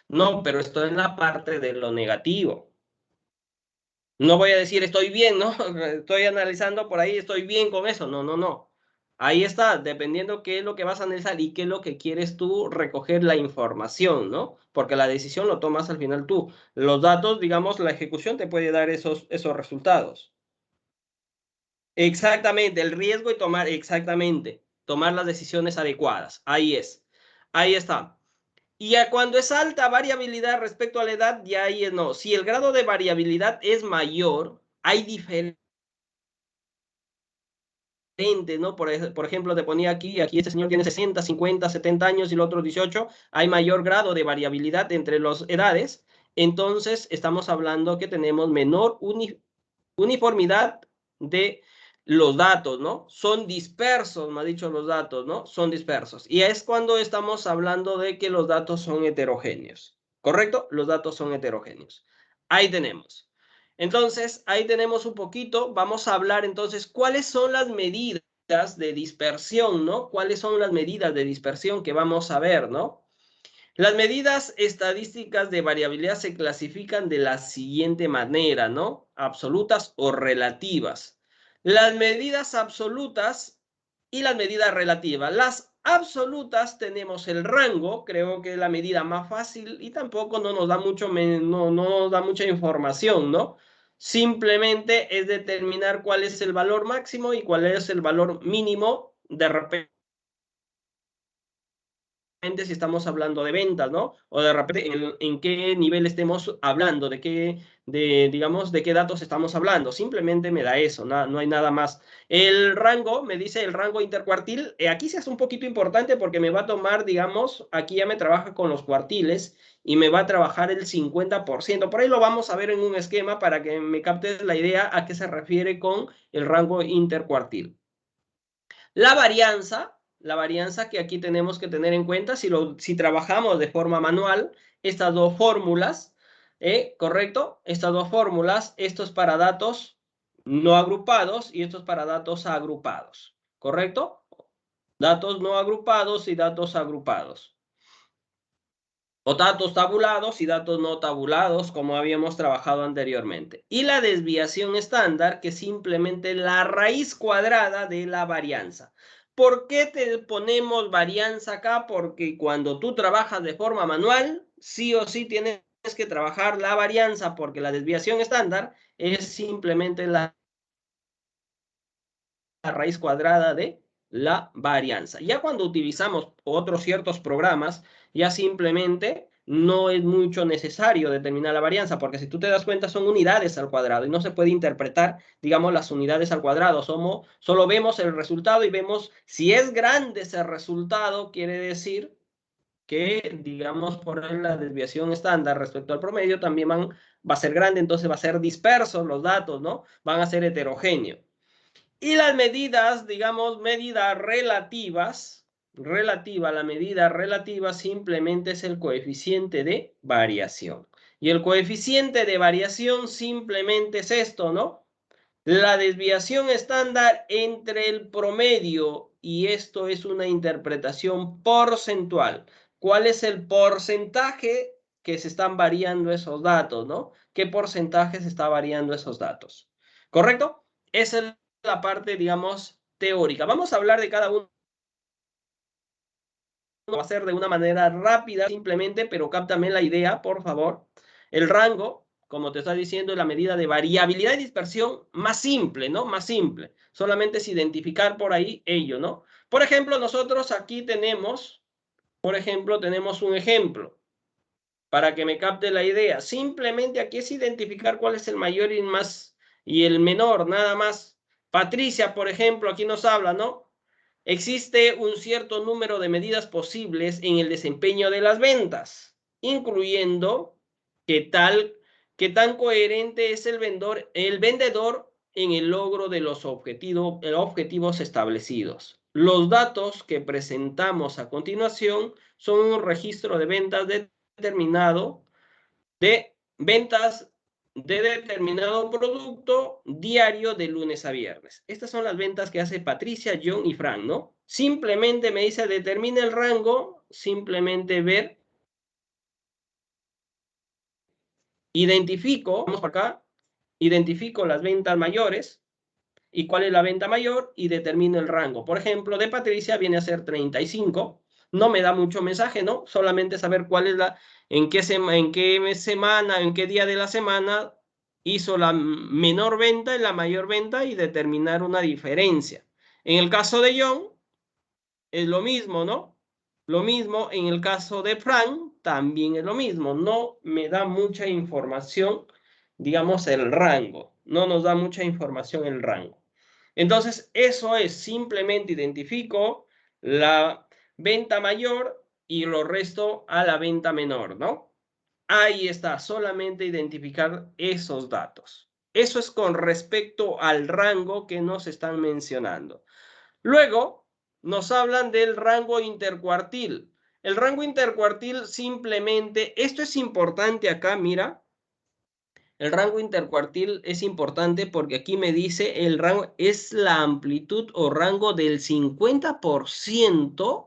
No, pero esto es la parte de lo negativo. No voy a decir estoy bien, ¿no? Estoy analizando por ahí, estoy bien con eso. No, no, no. Ahí está, dependiendo qué es lo que vas a analizar y qué es lo que quieres tú recoger la información, ¿no? Porque la decisión lo tomas al final tú. Los datos, digamos, la ejecución te puede dar esos resultados. Exactamente, el riesgo y tomar las decisiones adecuadas. Ahí es. Ahí está. Y cuando es alta variabilidad respecto a la edad, ya ahí es no. Si el grado de variabilidad es mayor, hay diferente, ¿no? Por ejemplo, te ponía aquí este señor tiene 60, 50, 70 años y el otro 18, hay mayor grado de variabilidad entre las edades, entonces estamos hablando que tenemos menor uniformidad de los datos, ¿no? Son dispersos, me ha dicho los datos, ¿no? Son dispersos. Y es cuando estamos hablando de que los datos son heterogéneos, ¿correcto? Los datos son heterogéneos. Ahí tenemos. Entonces, ahí tenemos un poquito. Vamos a hablar entonces, ¿cuáles son las medidas de dispersión, ¿no? ¿Cuáles son las medidas de dispersión que vamos a ver, ¿no? Las medidas estadísticas de variabilidad se clasifican de la siguiente manera, ¿no? Absolutas o relativas. Las medidas absolutas y las medidas relativas. Las absolutas tenemos el rango, creo que es la medida más fácil y tampoco no nos da no nos da mucha información, ¿no? Simplemente es determinar cuál es el valor máximo y cuál es el valor mínimo de repente si estamos hablando de ventas, ¿no? O de repente en qué nivel estemos hablando, digamos, de qué datos estamos hablando. Simplemente me da eso, no hay nada más. El rango, me dice el rango intercuartil, aquí se hace un poquito importante porque me va a tomar, digamos, aquí ya me trabaja con los cuartiles y me va a trabajar el 50%. Por ahí lo vamos a ver en un esquema para que me captes la idea a qué se refiere con el rango intercuartil. La varianza que aquí tenemos que tener en cuenta, si trabajamos de forma manual, estas dos fórmulas, ¿correcto? Estas dos fórmulas, esto es para datos no agrupados y esto es para datos agrupados, ¿correcto? Datos no agrupados y datos agrupados. O datos tabulados y datos no tabulados, como habíamos trabajado anteriormente. Y la desviación estándar, que es simplemente la raíz cuadrada de la varianza. ¿Por qué te ponemos varianza acá? Porque cuando tú trabajas de forma manual, sí o sí tienes que trabajar la varianza, porque la desviación estándar es simplemente la raíz cuadrada de la varianza. Ya cuando utilizamos otros ciertos programas, ya simplemente no es mucho necesario determinar la varianza, porque si tú te das cuenta son unidades al cuadrado y no se puede interpretar, digamos, las unidades al cuadrado. Solo vemos el resultado y vemos si es grande ese resultado, quiere decir que, digamos, por la desviación estándar respecto al promedio también va a ser grande, entonces va a ser dispersos los datos, ¿no? Van a ser heterogéneos. Y las medidas, digamos, medidas relativas, la medida relativa simplemente es el coeficiente de variación. Y el coeficiente de variación simplemente es esto, ¿no? La desviación estándar entre el promedio, y esto es una interpretación porcentual. ¿Cuál es el porcentaje que se están variando esos datos, ¿no? ¿Qué porcentaje se está variando esos datos? ¿Correcto? Esa es la parte, digamos, teórica. Vamos a hablar de cada uno. Va a ser de una manera rápida, simplemente, pero cáptame la idea, por favor. El rango, como te está diciendo, es la medida de variabilidad y dispersión más simple, ¿no? Más simple. Solamente es identificar por ahí ello, ¿no? Por ejemplo, nosotros aquí tenemos, un ejemplo, para que me capte la idea. Simplemente aquí es identificar cuál es el mayor y el menor, nada más. Patricia, por ejemplo, aquí nos habla, ¿no? Existe un cierto número de medidas posibles en el desempeño de las ventas. incluyendo qué tan coherente es el vendedor en el logro de los objetivos establecidos. Los datos que presentamos a continuación son un registro de ventas determinado de ventas de determinado producto diario de lunes a viernes. Estas son las ventas que hace Patricia, John y Frank, ¿no? Simplemente me dice determina el rango, simplemente ver, identifico, vamos para acá, identifico las ventas mayores y cuál es la venta mayor y determino el rango. Por ejemplo, de Patricia viene a ser 35. No me da mucho mensaje, ¿no? Solamente saber cuál es en qué semana, en qué día de la semana hizo la menor venta y la mayor venta y determinar una diferencia. En el caso de John, es lo mismo, ¿no? Lo mismo en el caso de Frank, también es lo mismo. No me da mucha información, digamos, el rango. No nos da mucha información el rango. Entonces, eso es, simplemente identifico la venta mayor y lo resto a la venta menor, ¿no? Ahí está, solamente identificar esos datos. Eso es con respecto al rango que nos están mencionando. Luego, nos hablan del rango intercuartil. El rango intercuartil simplemente, esto es importante acá, mira. El rango intercuartil es importante porque aquí me dice el rango es la amplitud o rango del 50%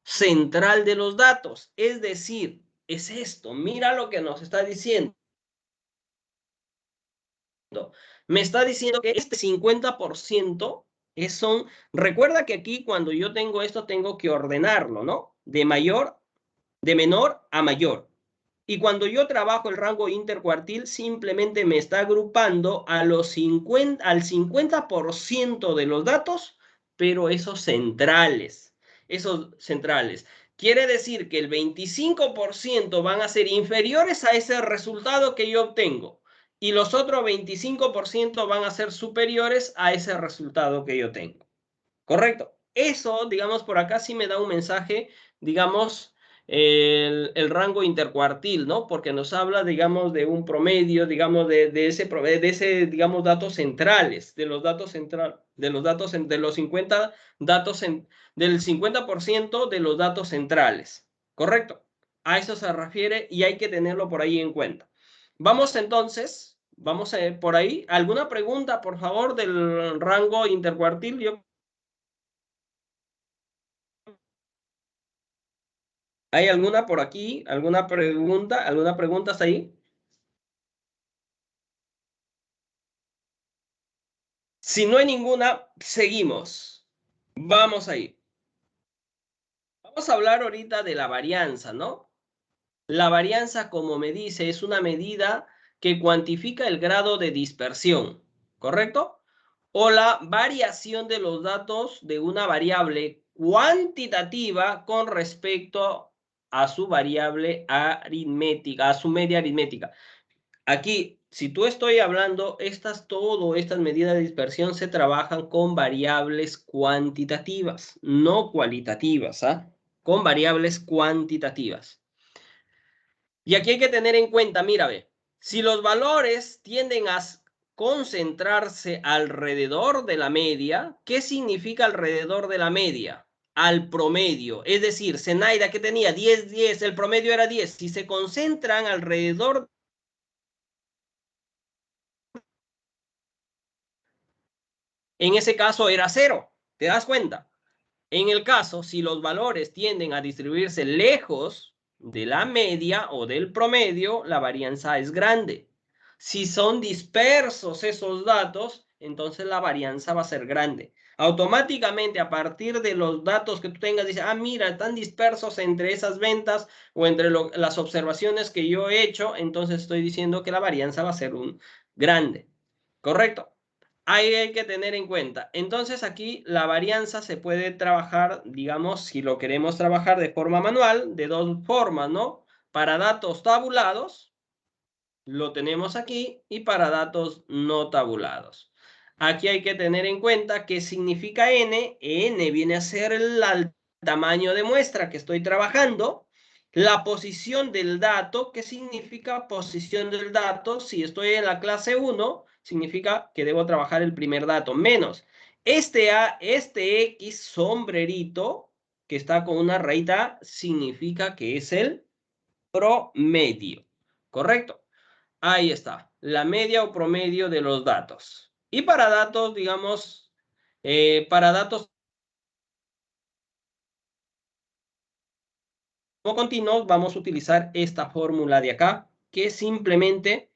central de los datos. Es decir, es esto. Mira lo que nos está diciendo. Me está diciendo que este 50% recuerda que aquí cuando yo tengo esto tengo que ordenarlo, ¿no? De menor a mayor. Y cuando yo trabajo el rango intercuartil, simplemente me está agrupando al 50% de los datos, pero esos centrales. Quiere decir que el 25% van a ser inferiores a ese resultado que yo obtengo. Y los otros 25% van a ser superiores a ese resultado que yo tengo. ¿Correcto? Eso, digamos, por acá sí me da un mensaje, digamos, el rango intercuartil, ¿no? Porque nos habla, digamos, de un promedio, digamos, de ese, digamos, datos centrales, de los 50 datos, del 50% de los datos centrales, ¿correcto? A eso se refiere y hay que tenerlo por ahí en cuenta. Vamos entonces, vamos por ahí. ¿Alguna pregunta, por favor, del rango intercuartil? ¿Hay alguna por aquí? ¿Alguna pregunta? ¿Alguna pregunta hasta ahí? Si no hay ninguna, seguimos. Vamos ahí. Vamos a hablar ahorita de la varianza, ¿no? La varianza, como me dice, es una medida que cuantifica el grado de dispersión, ¿correcto? O la variación de los datos de una variable cuantitativa con respecto a su variable aritmética, a su media aritmética. Aquí, si tú estoy hablando, estas medidas de dispersión se trabajan con variables cuantitativas, no cualitativas, ¿ah? Con variables cuantitativas. Y aquí hay que tener en cuenta, mira, ve, si los valores tienden a concentrarse alrededor de la media, ¿qué significa alrededor de la media? Al promedio. Es decir, Zenaida que tenía 10, 10, el promedio era 10. Si se concentran alrededor, en ese caso era 0. ¿Te das cuenta? En el caso, si los valores tienden a distribuirse lejos de la media o del promedio, la varianza es grande. Si son dispersos esos datos, entonces la varianza va a ser grande. Automáticamente, a partir de los datos que tú tengas, dices, ah, mira, están dispersos entre esas ventas o entre las observaciones que yo he hecho, entonces estoy diciendo que la varianza va a ser grande. ¿Correcto? Ahí hay que tener en cuenta. Entonces aquí la varianza se puede trabajar, digamos, si lo queremos trabajar de forma manual, de dos formas, ¿no? Para datos tabulados, lo tenemos aquí, y para datos no tabulados. Aquí hay que tener en cuenta qué significa n. N viene a ser el tamaño de muestra que estoy trabajando, La posición del dato, ¿qué significa posición del dato? Si estoy en la clase 1, significa que debo trabajar el primer dato, menos este X sombrerito, que está con una rayita, significa que es el promedio, ¿correcto? Ahí está, la media o promedio de los datos. Y para datos, digamos, para datos continuos, vamos a utilizar esta fórmula de acá, que simplemente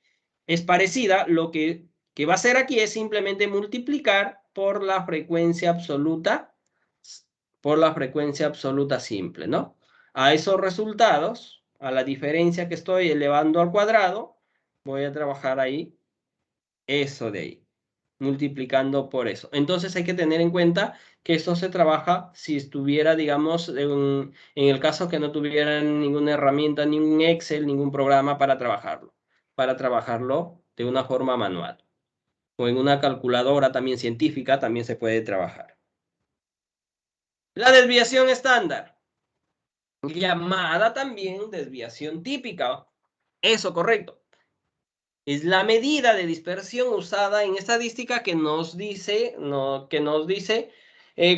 es parecida. Lo que va a hacer aquí es simplemente multiplicar por la frecuencia absoluta simple, ¿no? A esos resultados, a la diferencia que estoy elevando al cuadrado, voy a trabajar ahí eso de ahí, multiplicando por eso. Entonces hay que tener en cuenta que esto se trabaja si estuviera, digamos, en el caso que no tuvieran ninguna herramienta, ningún Excel, ningún programa para trabajarlo de una forma manual. O en una calculadora también científica también se puede trabajar. La desviación estándar, llamada también desviación típica. Eso, correcto. Es la medida de dispersión usada en estadística que nos dice,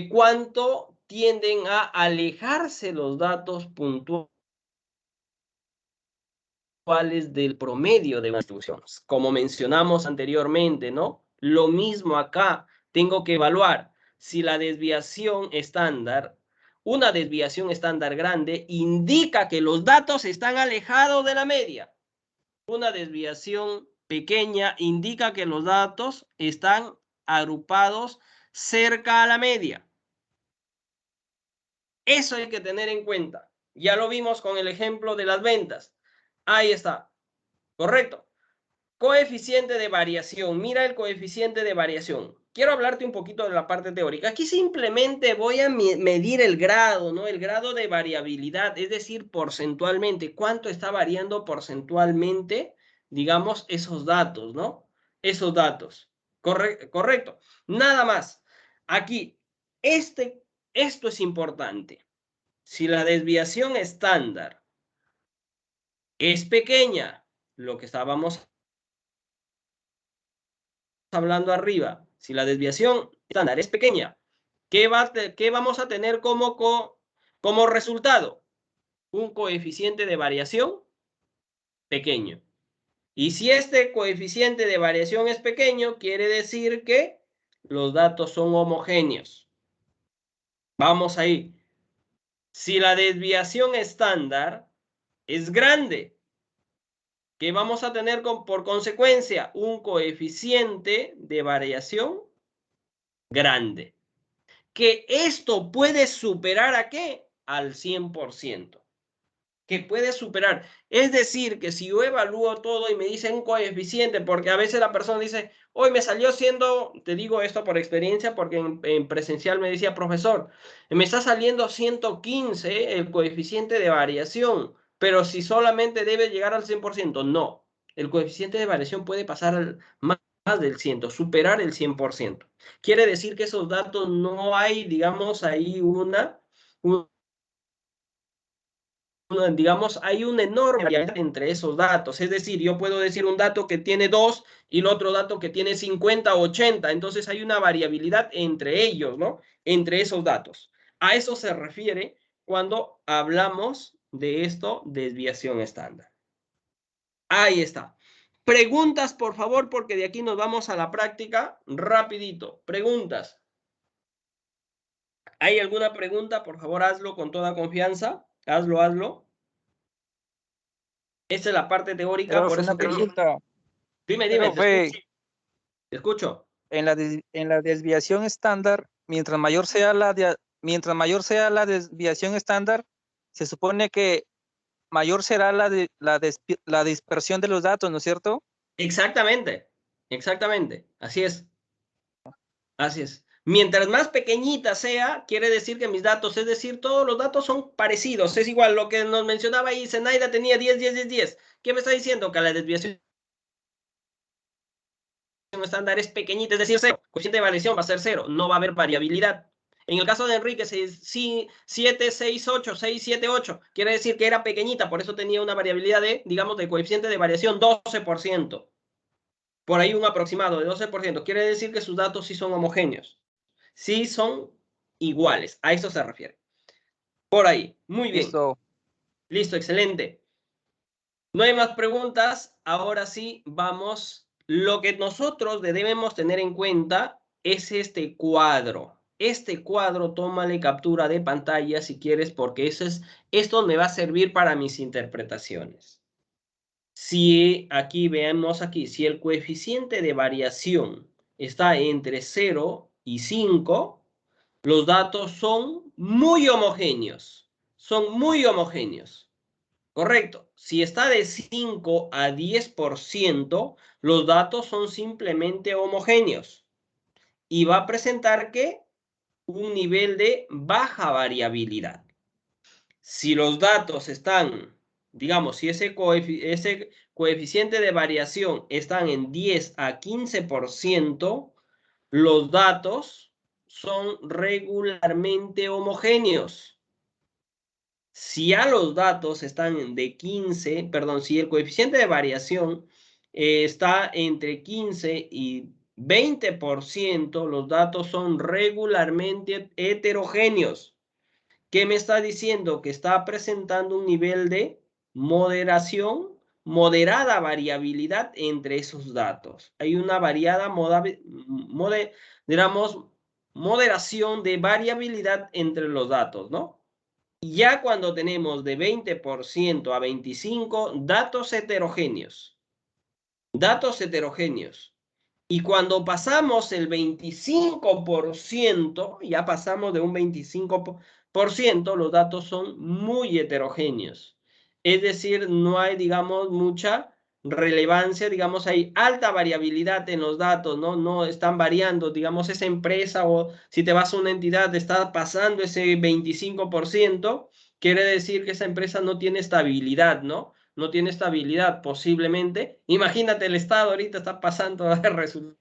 cuánto tienden a alejarse los datos puntuales del promedio de una distribución. Como mencionamos anteriormente, ¿no? Lo mismo acá, tengo que evaluar si la desviación estándar, una desviación estándar grande, indica que los datos están alejados de la media. Una desviación pequeña indica que los datos están agrupados cerca a la media. Eso hay que tener en cuenta. Ya lo vimos con el ejemplo de las ventas. Ahí está. Correcto. Coeficiente de variación. Mira el coeficiente de variación. Quiero hablarte un poquito de la parte teórica. Aquí simplemente voy a medir el grado, ¿no? El grado de variabilidad, es decir, porcentualmente. ¿Cuánto está variando porcentualmente, digamos, esos datos, ¿no? Esos datos. Correcto. Nada más. Aquí, esto es importante. Si la desviación estándar es pequeña, lo que estábamos hablando arriba, si la desviación estándar es pequeña, ¿qué vamos a tener como resultado? Un coeficiente de variación pequeño. Y si este coeficiente de variación es pequeño, quiere decir que los datos son homogéneos. Vamos ahí. Si la desviación estándar es grande, ¿qué vamos a tener por consecuencia? Un coeficiente de variación grande. Que esto puede superar ¿a qué? Al 100%. Que puede superar. Es decir, que si yo evalúo todo y me dicen un coeficiente, porque a veces la persona dice, hoy me salió siendo, te digo esto por experiencia, porque en presencial me decía, profesor, me está saliendo 115 el coeficiente de variación, pero si solamente debe llegar al 100%, no. El coeficiente de variación puede pasar más del 100, superar el 100%. Quiere decir que esos datos no hay, digamos, ahí digamos, hay una enorme variabilidad entre esos datos. Es decir, yo puedo decir un dato que tiene 2 y el otro dato que tiene 50 o 80. Entonces hay una variabilidad entre ellos, ¿no? Entre esos datos. A eso se refiere cuando hablamos de esto, desviación estándar. Ahí está. Preguntas, por favor, porque de aquí nos vamos a la práctica rapidito. Preguntas. ¿Hay alguna pregunta? Por favor, hazlo con toda confianza. Hazlo. Esa es la parte teórica, por eso una pregunta. Dime, Profe, te escucho. en la desviación estándar, mientras mayor sea la desviación estándar, se supone que mayor será la dispersión de los datos, ¿no es cierto? Exactamente. Así es. Mientras más pequeñita sea, quiere decir que mis datos, es decir, todos los datos son parecidos. Es igual lo que nos mencionaba ahí, Zenaida tenía 10, 10, 10, 10. ¿Qué me está diciendo? Que la desviación estándar es pequeñita, es decir, 0. El coeficiente de variación va a ser 0. No va a haber variabilidad. En el caso de Enrique, 7, 6, 8, 6, 7, 8. Quiere decir que era pequeñita, por eso tenía una variabilidad de, digamos, de coeficiente de variación 12%. Por ahí un aproximado de 12%. Quiere decir que sus datos sí son homogéneos. Sí son iguales. A eso se refiere. Por ahí. Muy bien. Listo. Listo, excelente. No hay más preguntas. Ahora sí, vamos. Lo que nosotros debemos tener en cuenta es este cuadro. Este cuadro, tómale captura de pantalla si quieres, porque esto me va a servir para mis interpretaciones. Si aquí, veamos aquí, si el coeficiente de variación está entre 0 y 5, los datos son muy homogéneos. Son muy homogéneos. Correcto. Si está de 5 a 10%, los datos son simplemente homogéneos. Y va a presentar ¿qué? Un nivel de baja variabilidad. Si los datos están, digamos, si ese coeficiente de variación están en 10 a 15%, los datos son regularmente homogéneos. Si a los datos están de 15, perdón, si el coeficiente de variación está entre 15 y 20%, los datos son regularmente heterogéneos. ¿Qué me está diciendo? Que está presentando un nivel de moderación, moderada variabilidad entre esos datos. Hay una digamos, moderación de variabilidad entre los datos, ¿no? Ya cuando tenemos de 20% a 25%, datos heterogéneos. Datos heterogéneos. Y cuando pasamos el 25%, ya pasamos de un 25%, los datos son muy heterogéneos. Es decir, no hay, digamos, mucha relevancia, digamos, hay alta variabilidad en los datos, ¿no? No están variando, digamos, esa empresa o si te vas a una entidad está pasando ese 25%, quiere decir que esa empresa no tiene estabilidad, ¿no? No tiene estabilidad posiblemente. Imagínate, el Estado ahorita está pasando a resultados,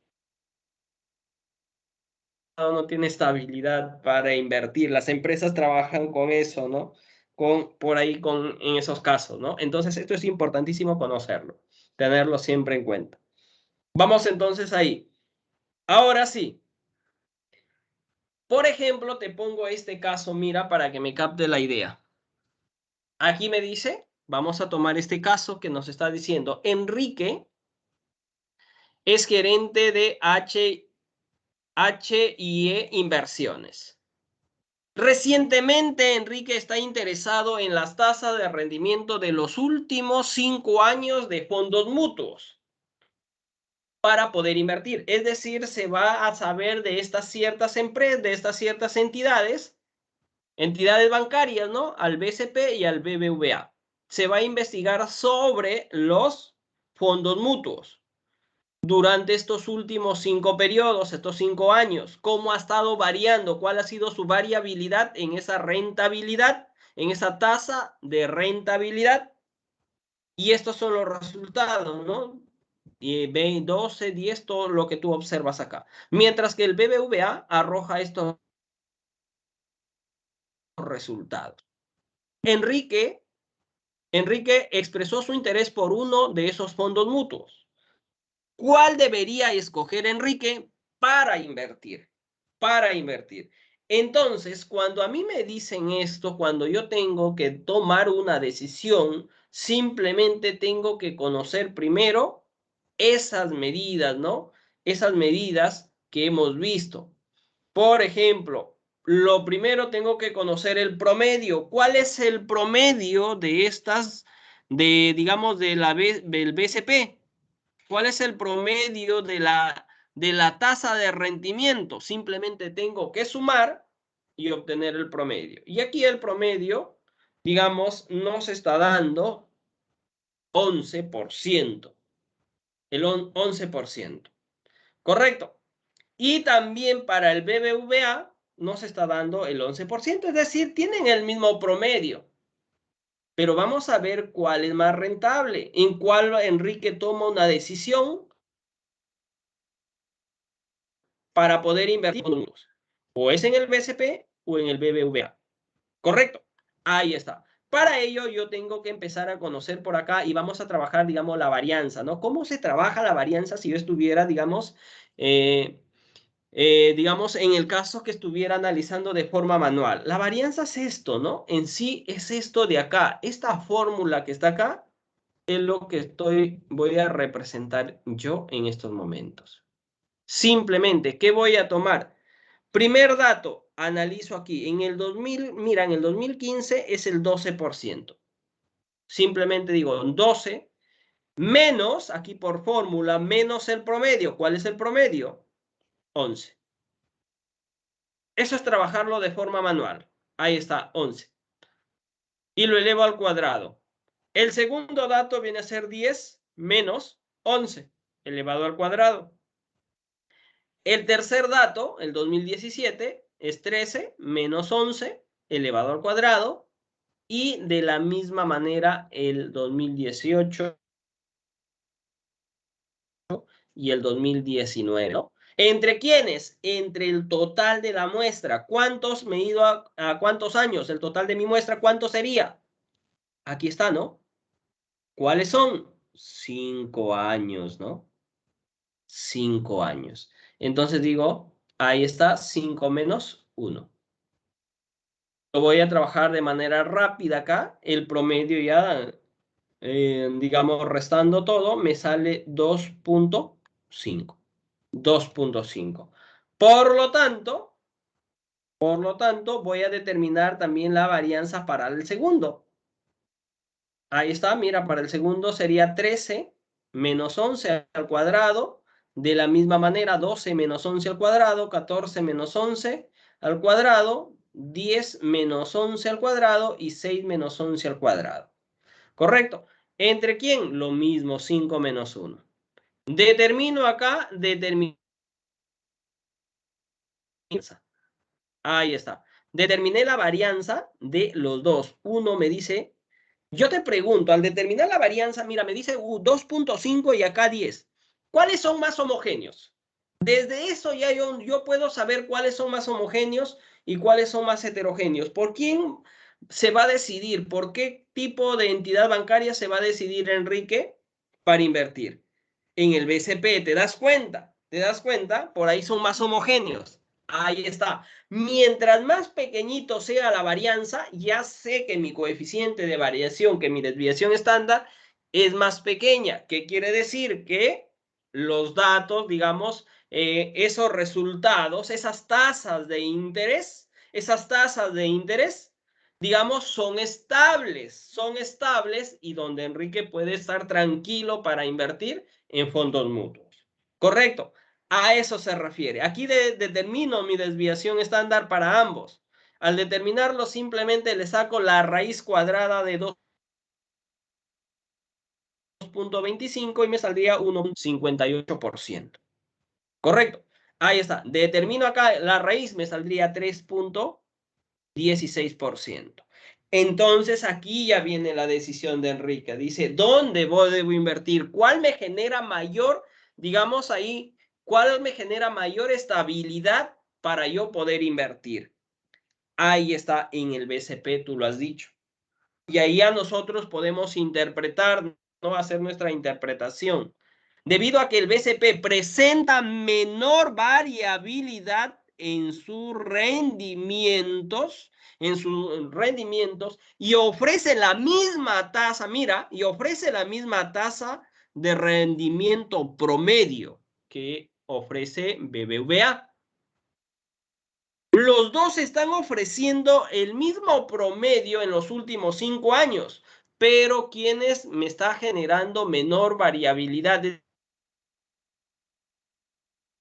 no tiene estabilidad para invertir. Las empresas trabajan con eso, ¿no? En esos casos, ¿no? Entonces, esto es importantísimo conocerlo, tenerlo siempre en cuenta. Vamos entonces ahí. Ahora sí. Por ejemplo, te pongo este caso, mira, para que me capte la idea. Aquí me dice, vamos a tomar este caso que nos está diciendo, Enrique es gerente de HIE Inversiones. Recientemente, Enrique está interesado en las tasas de rendimiento de los últimos 5 años de fondos mutuos para poder invertir. Es decir, se va a saber de estas ciertas empresas, de estas ciertas entidades bancarias, ¿no? Al BCP y al BBVA. Se va a investigar sobre los fondos mutuos durante estos últimos 5 periodos, estos 5 años, cómo ha estado variando, cuál ha sido su variabilidad en esa rentabilidad, en esa tasa de rentabilidad. Y estos son los resultados, ¿no? 12, 10, todo lo que tú observas acá. Mientras que el BBVA arroja estos resultados. Enrique expresó su interés por uno de esos fondos mutuos. ¿Cuál debería escoger Enrique para invertir? Para invertir. Entonces, cuando a mí me dicen esto, cuando yo tengo que tomar una decisión, simplemente tengo que conocer primero esas medidas, ¿no? Esas medidas que hemos visto. Por ejemplo, lo primero tengo que conocer el promedio. ¿Cuál es el promedio de estas, digamos, del BCP? ¿Cuál es el promedio de la tasa de rendimiento? Simplemente tengo que sumar y obtener el promedio. Y aquí el promedio, digamos, nos está dando 11%. El 11%. Correcto. Y también para el BBVA nos está dando el 11%. Es decir, tienen el mismo promedio. Pero vamos a ver cuál es más rentable, en cuál Enrique toma una decisión para poder invertir. O es en el BCP o en el BBVA. ¿Correcto? Ahí está. Para ello yo tengo que empezar a conocer por acá y vamos a trabajar, digamos, la varianza, ¿no? ¿Cómo se trabaja la varianza si yo estuviera, digamos, digamos, en el caso que estuviera analizando de forma manual? La varianza es esto, ¿no? En sí es esto de acá. Esta fórmula que está acá es lo que voy a representar yo en estos momentos. Simplemente, ¿qué voy a tomar? Primer dato, analizo aquí. En el 2000, mira, en el 2015 es el 12%. Simplemente digo 12 menos, aquí por fórmula, menos el promedio. ¿Cuál es el promedio? 11. Eso es trabajarlo de forma manual. Ahí está, 11. Y lo elevo al cuadrado. El segundo dato viene a ser 10 menos 11 elevado al cuadrado. El tercer dato, el 2017, es 13 menos 11 elevado al cuadrado. Y de la misma manera el 2018 y el 2019, ¿no? ¿Entre quiénes? Entre el total de la muestra. ¿Cuántos me he ido a cuántos años? El total de mi muestra, ¿cuánto sería? Aquí está, ¿no? ¿Cuáles son? 5 años, ¿no? 5 años. Entonces digo, ahí está, 5 menos 1. Lo voy a trabajar de manera rápida acá. El promedio ya, digamos, restando todo, me sale 2.5. 2.5. Por lo tanto, voy a determinar también la varianza para el segundo. Ahí está, mira, para el segundo sería 13 menos 11 al cuadrado. De la misma manera, 12 menos 11 al cuadrado, 14 menos 11 al cuadrado, 10 menos 11 al cuadrado y 6 menos 11 al cuadrado. ¿Correcto? ¿Entre quién? Lo mismo, 5 menos 1. Determino acá, ahí está. Determiné la varianza de los dos. Uno me dice, yo te pregunto, al determinar la varianza, mira, me dice 2.5 y acá 10. ¿Cuáles son más homogéneos? Desde eso ya yo puedo saber cuáles son más homogéneos y cuáles son más heterogéneos. ¿Por quién se va a decidir? ¿Por qué tipo de entidad bancaria se va a decidir, Enrique, para invertir? En el BCP, ¿te das cuenta? ¿Te das cuenta? Por ahí son más homogéneos. Ahí está. Mientras más pequeñito sea la varianza, ya sé que mi coeficiente de variación, que mi desviación estándar, es más pequeña. ¿Qué quiere decir? Que los datos, digamos, esos resultados, esas tasas de interés, digamos, son estables y donde Enrique puede estar tranquilo para invertir en fondos mutuos. ¿Correcto? A eso se refiere. Aquí determino mi desviación estándar para ambos. Al determinarlo, simplemente le saco la raíz cuadrada de 2.25 y me saldría 1.58%. ¿Correcto? Ahí está. Determino acá la raíz, me saldría 3.16%. Entonces aquí ya viene la decisión de Enrique. Dice, ¿dónde debo invertir? ¿Cuál me genera mayor, digamos ahí, cuál me genera mayor estabilidad para yo poder invertir? Ahí está en el BCP, tú lo has dicho. Y ahí a nosotros podemos interpretar, ¿no? Hacer nuestra interpretación. Debido a que el BCP presenta menor variabilidad en sus rendimientos, y ofrece la misma tasa, mira, y ofrece la misma tasa de rendimiento promedio que ofrece BBVA. Los dos están ofreciendo el mismo promedio en los últimos 5 años, pero ¿quiénes me está generando menor variabilidad? Es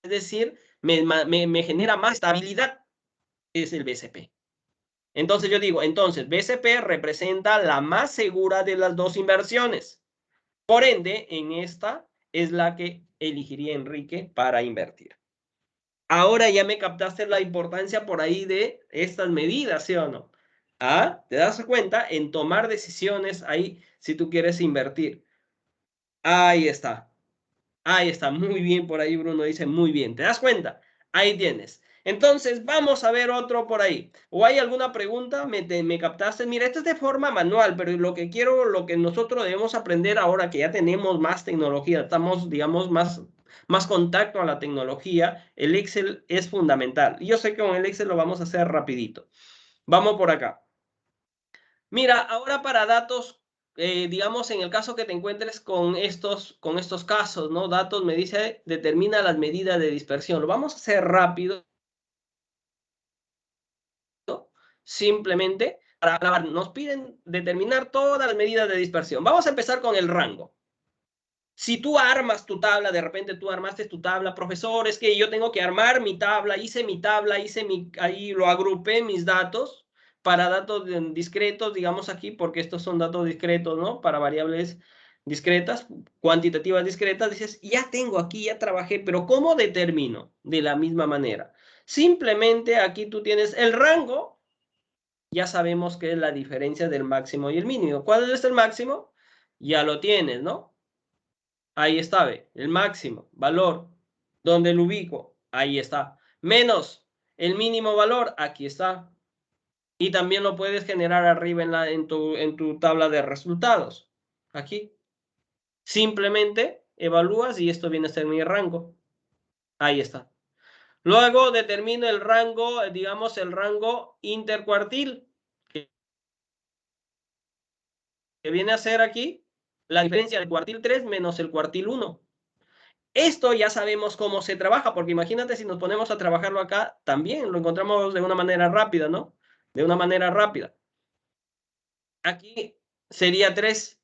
decir, me genera más estabilidad, es el BCP. Entonces yo digo, entonces BCP representa la más segura de las dos inversiones. Por ende, en esta es la que elegiría Enrique para invertir. Ahora ya me captaste la importancia por ahí de estas medidas, ¿sí o no? ¿Ah? ¿Te das cuenta? En tomar decisiones ahí si tú quieres invertir. Ahí está. Ahí está. Muy bien por ahí, Bruno dice muy bien. ¿Te das cuenta? Ahí tienes. Entonces, vamos a ver otro por ahí. ¿O hay alguna pregunta? ¿Me captaste? Mira, esto es de forma manual, pero lo que nosotros debemos aprender ahora que ya tenemos más tecnología, estamos, digamos, más contacto a la tecnología, el Excel es fundamental. Y yo sé que con el Excel lo vamos a hacer rapidito. Vamos por acá. Mira, ahora para datos, digamos, en el caso que te encuentres con estos casos, ¿no? Datos, me dice, determina las medidas de dispersión. Lo vamos a hacer rápido. Simplemente para grabar. Nos piden determinar todas las medidas de dispersión. Vamos a empezar con el rango. Si tú armas tu tabla, de repente tú armaste tu tabla, profesor, es que yo tengo que armar mi tabla, ahí lo agrupé mis datos para datos discretos, digamos aquí, porque estos son datos discretos, ¿no? Para variables discretas, cuantitativas discretas, dices, ya tengo aquí, ya trabajé, pero ¿cómo determino? De la misma manera. Simplemente aquí tú tienes el rango, ya sabemos que es la diferencia del máximo y el mínimo. ¿Cuál es el máximo? Ya lo tienes, ¿no? Ahí está, ve, el máximo valor. ¿Dónde lo ubico? Ahí está. Menos el mínimo valor, aquí está. Y también lo puedes generar arriba en tu tabla de resultados. Aquí. Simplemente evalúas y esto viene a ser mi rango. Ahí está. Luego determino el rango, digamos, el rango intercuartil, que viene a ser aquí la diferencia del cuartil 3 menos el cuartil 1. Esto ya sabemos cómo se trabaja, porque imagínate si nos ponemos a trabajarlo acá, también lo encontramos de una manera rápida, ¿no? De una manera rápida. Aquí sería 3.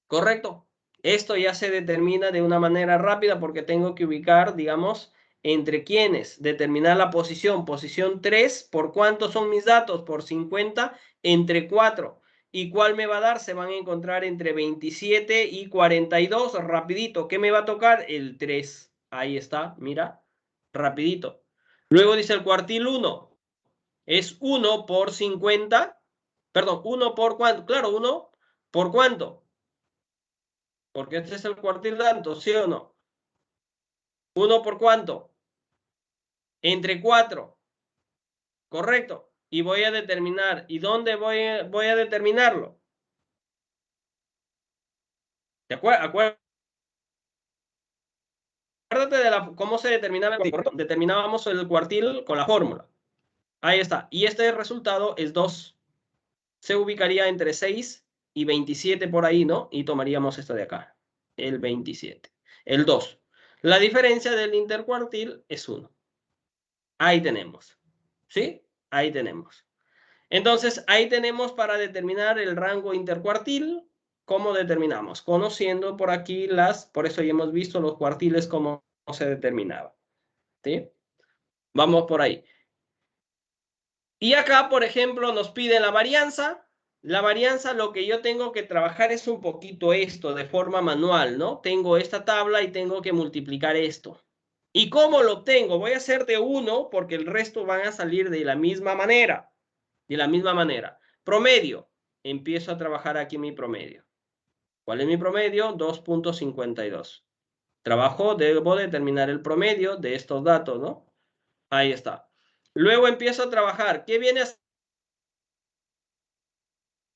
¿Correcto? Esto ya se determina de una manera rápida porque tengo que ubicar, digamos, entre quiénes. Determinar la posición. Posición 3, ¿por cuántos son mis datos? Por 50 entre 4. ¿Y cuál me va a dar? Se van a encontrar entre 27 y 42. Rapidito. ¿Qué me va a tocar? El 3. Ahí está, mira. Rapidito. Luego dice el cuartil 1. Es 1 por 50. Perdón, 1 por cuánto. Claro, 1 por cuánto. Porque este es el cuartil tanto, ¿sí o no? ¿1 por cuánto? Entre 4. Correcto. Y voy a determinar. ¿Y dónde voy a determinarlo? Acuérdate de cómo se determinaba el cuartil, ¿correcto? Determinábamos el cuartil con la fórmula. Ahí está. Y este resultado es 2. Se ubicaría entre 6 y 27 por ahí, ¿no? Y tomaríamos esto de acá. El 27. El 2. La diferencia del intercuartil es 1. Ahí tenemos. ¿Sí? Ahí tenemos. Entonces, ahí tenemos para determinar el rango intercuartil. ¿Cómo determinamos? Conociendo por aquí por eso ya hemos visto los cuartiles, cómo se determinaba. ¿Sí? Vamos por ahí. Y acá, por ejemplo, nos pide la varianza. La varianza, lo que yo tengo que trabajar es un poquito esto de forma manual, ¿no? Tengo esta tabla y tengo que multiplicar esto. ¿Y cómo lo obtengo? Voy a hacer de 1 porque el resto van a salir de la misma manera. De la misma manera. Promedio. Empiezo a trabajar aquí mi promedio. ¿Cuál es mi promedio? 2.52. Debo determinar el promedio de estos datos, ¿no? Ahí está. Luego empiezo a trabajar. ¿Qué viene a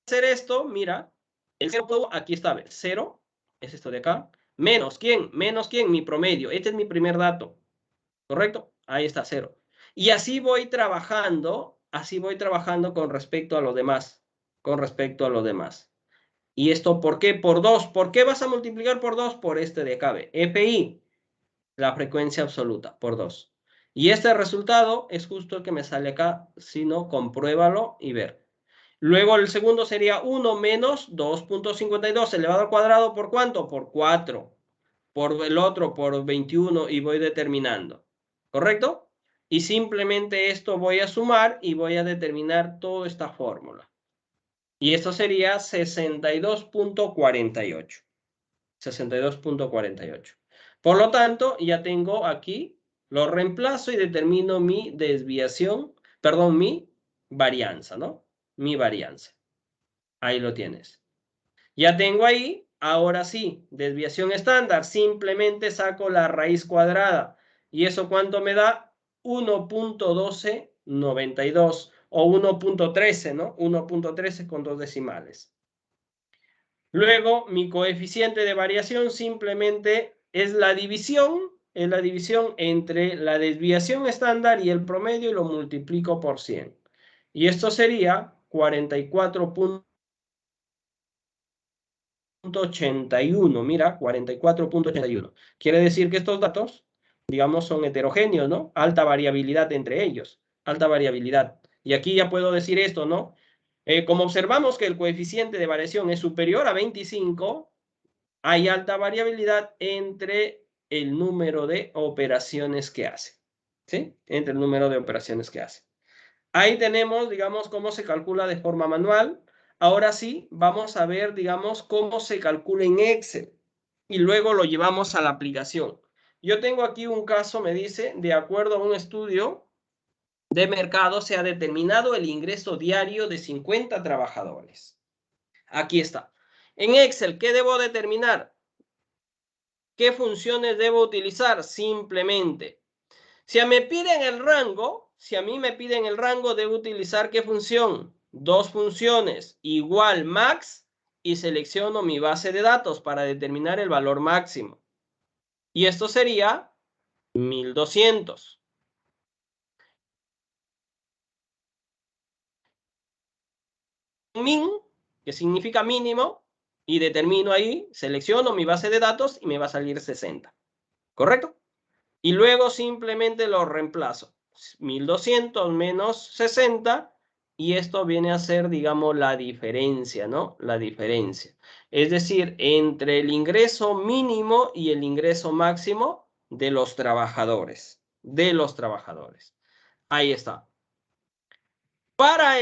hacer esto? Mira, el 0, aquí está, 0, es esto de acá. Menos, ¿quién? Menos, ¿quién? Mi promedio. Este es mi primer dato. ¿Correcto? Ahí está, 0. Y así voy trabajando con respecto a lo demás. Con respecto a lo demás. ¿Y esto por qué? Por 2. ¿Por qué vas a multiplicar por 2? Por este de acá. FI, la frecuencia absoluta, por 2. Y este resultado es justo el que me sale acá. Si no, compruébalo y ver. Luego el segundo sería 1 menos 2.52 elevado al cuadrado. ¿Por cuánto? Por 4. Por el otro, por 21 y voy determinando. ¿Correcto? Y simplemente esto voy a sumar y voy a determinar toda esta fórmula. Y esto sería 62.48. 62.48. Por lo tanto, ya tengo aquí, lo reemplazo y determino mi desviación, perdón, mi varianza, ¿no? Mi varianza. Ahí lo tienes. Ya tengo ahí, ahora sí, desviación estándar. Simplemente saco la raíz cuadrada. ¿Y eso cuánto me da? 1.1292 o 1.13, ¿no? 1.13 con 2 decimales. Luego, mi coeficiente de variación simplemente es la división entre la desviación estándar y el promedio y lo multiplico por 100. Y esto sería 44.81. Mira, 44.81. Quiere decir que estos datos, digamos, son heterogéneos, ¿no? Alta variabilidad entre ellos. Alta variabilidad. Y aquí ya puedo decir esto, ¿no? Como observamos que el coeficiente de variación es superior a 25, hay alta variabilidad entre el número de operaciones que hace. ¿Sí? Entre el número de operaciones que hace. Ahí tenemos, digamos, cómo se calcula de forma manual. Ahora sí, vamos a ver, digamos, cómo se calcula en Excel. Y luego lo llevamos a la aplicación. Yo tengo aquí un caso, me dice, de acuerdo a un estudio de mercado, se ha determinado el ingreso diario de 50 trabajadores. Aquí está. En Excel, ¿qué debo determinar? ¿Qué funciones debo utilizar? Simplemente, si a mí me piden el rango, debo utilizar ¿qué función? Dos funciones, igual max, y selecciono mi base de datos para determinar el valor máximo. Y esto sería 1200. Min, que significa mínimo, y determino ahí, selecciono mi base de datos y me va a salir 60. ¿Correcto? Y luego simplemente lo reemplazo. 1200 menos 60, y esto viene a ser, digamos, la diferencia, ¿no? La diferencia. Es decir, entre el ingreso mínimo y el ingreso máximo de los trabajadores. Ahí está. Para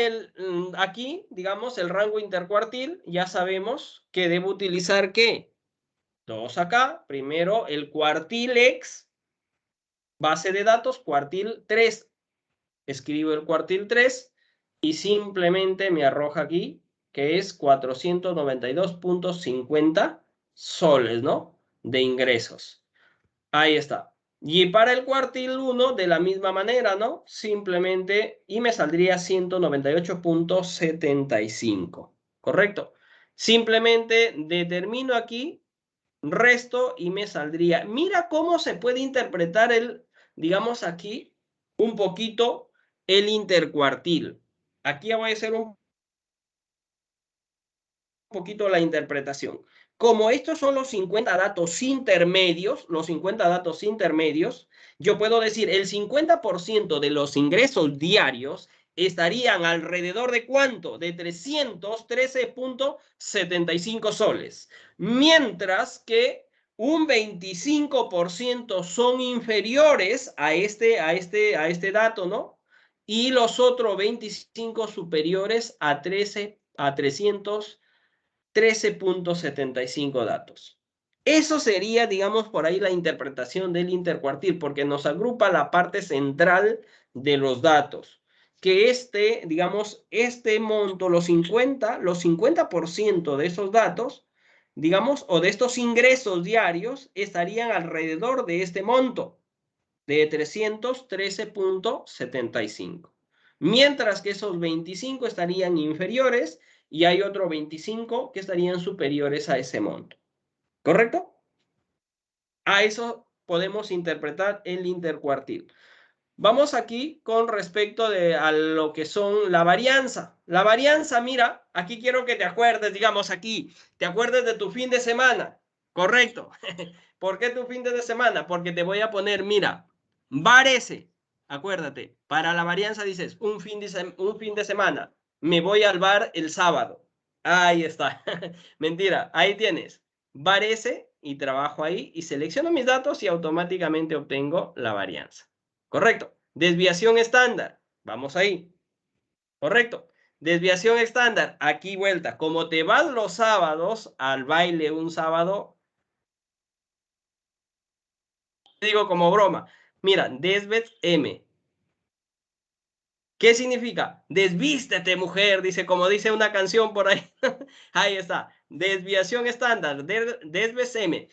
aquí, digamos, el rango intercuartil, ya sabemos que debo utilizar ¿qué? Dos acá. Primero el cuartilex, base de datos, cuartil 3. Escribo el cuartil 3 y simplemente me arroja aquí que es 492.50 soles, ¿no? De ingresos. Ahí está. Y para el cuartil 1, de la misma manera, ¿no? Simplemente, y me saldría 198.75. ¿Correcto? Simplemente determino aquí, resto y me saldría. Mira cómo se puede interpretar digamos aquí, un poquito el intercuartil. Aquí voy a hacer un poquito la interpretación. Como estos son los 50 datos intermedios, yo puedo decir el 50% de los ingresos diarios estarían alrededor de ¿cuánto? De 313.75 soles. Mientras que un 25% son inferiores a este dato, ¿no? Y los otros 25 superiores a 13.75 datos. Eso sería, digamos, por ahí la interpretación del intercuartil, porque nos agrupa la parte central de los datos. Que digamos, este monto, los 50% de esos datos, digamos, o de estos ingresos diarios, estarían alrededor de este monto, de 313.75. Mientras que esos 25 estarían inferiores y hay otro 25 que estarían superiores a ese monto. ¿Correcto? A eso podemos interpretar el intercuartil. Vamos aquí con respecto a lo que son la varianza. La varianza, mira, aquí quiero que te acuerdes, digamos aquí, te acuerdes de tu fin de semana. Correcto. ¿Por qué tu fin de semana? Porque te voy a poner, mira, varese. Acuérdate, para la varianza dices un fin de semana. Me voy al bar el sábado. Ahí está. Mentira, ahí tienes. Varese y trabajo ahí y selecciono mis datos y automáticamente obtengo la varianza. Correcto. Desviación estándar. Vamos ahí. Correcto. Desviación estándar. Aquí vuelta. Como te vas los sábados al baile un sábado, digo como broma. Mira, desvet M. ¿Qué significa? Desvístete, mujer, dice, como dice una canción por ahí. Ahí está. Desviación estándar, desvet M.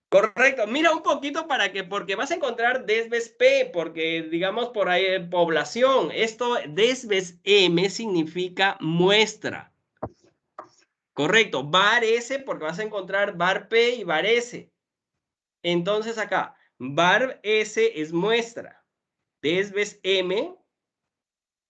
Correcto. Mira un poquito porque vas a encontrar desves P, porque digamos por ahí población. Esto, desves M significa muestra. Correcto. Var S porque vas a encontrar var P y var S. Entonces acá, var S es muestra. Desves M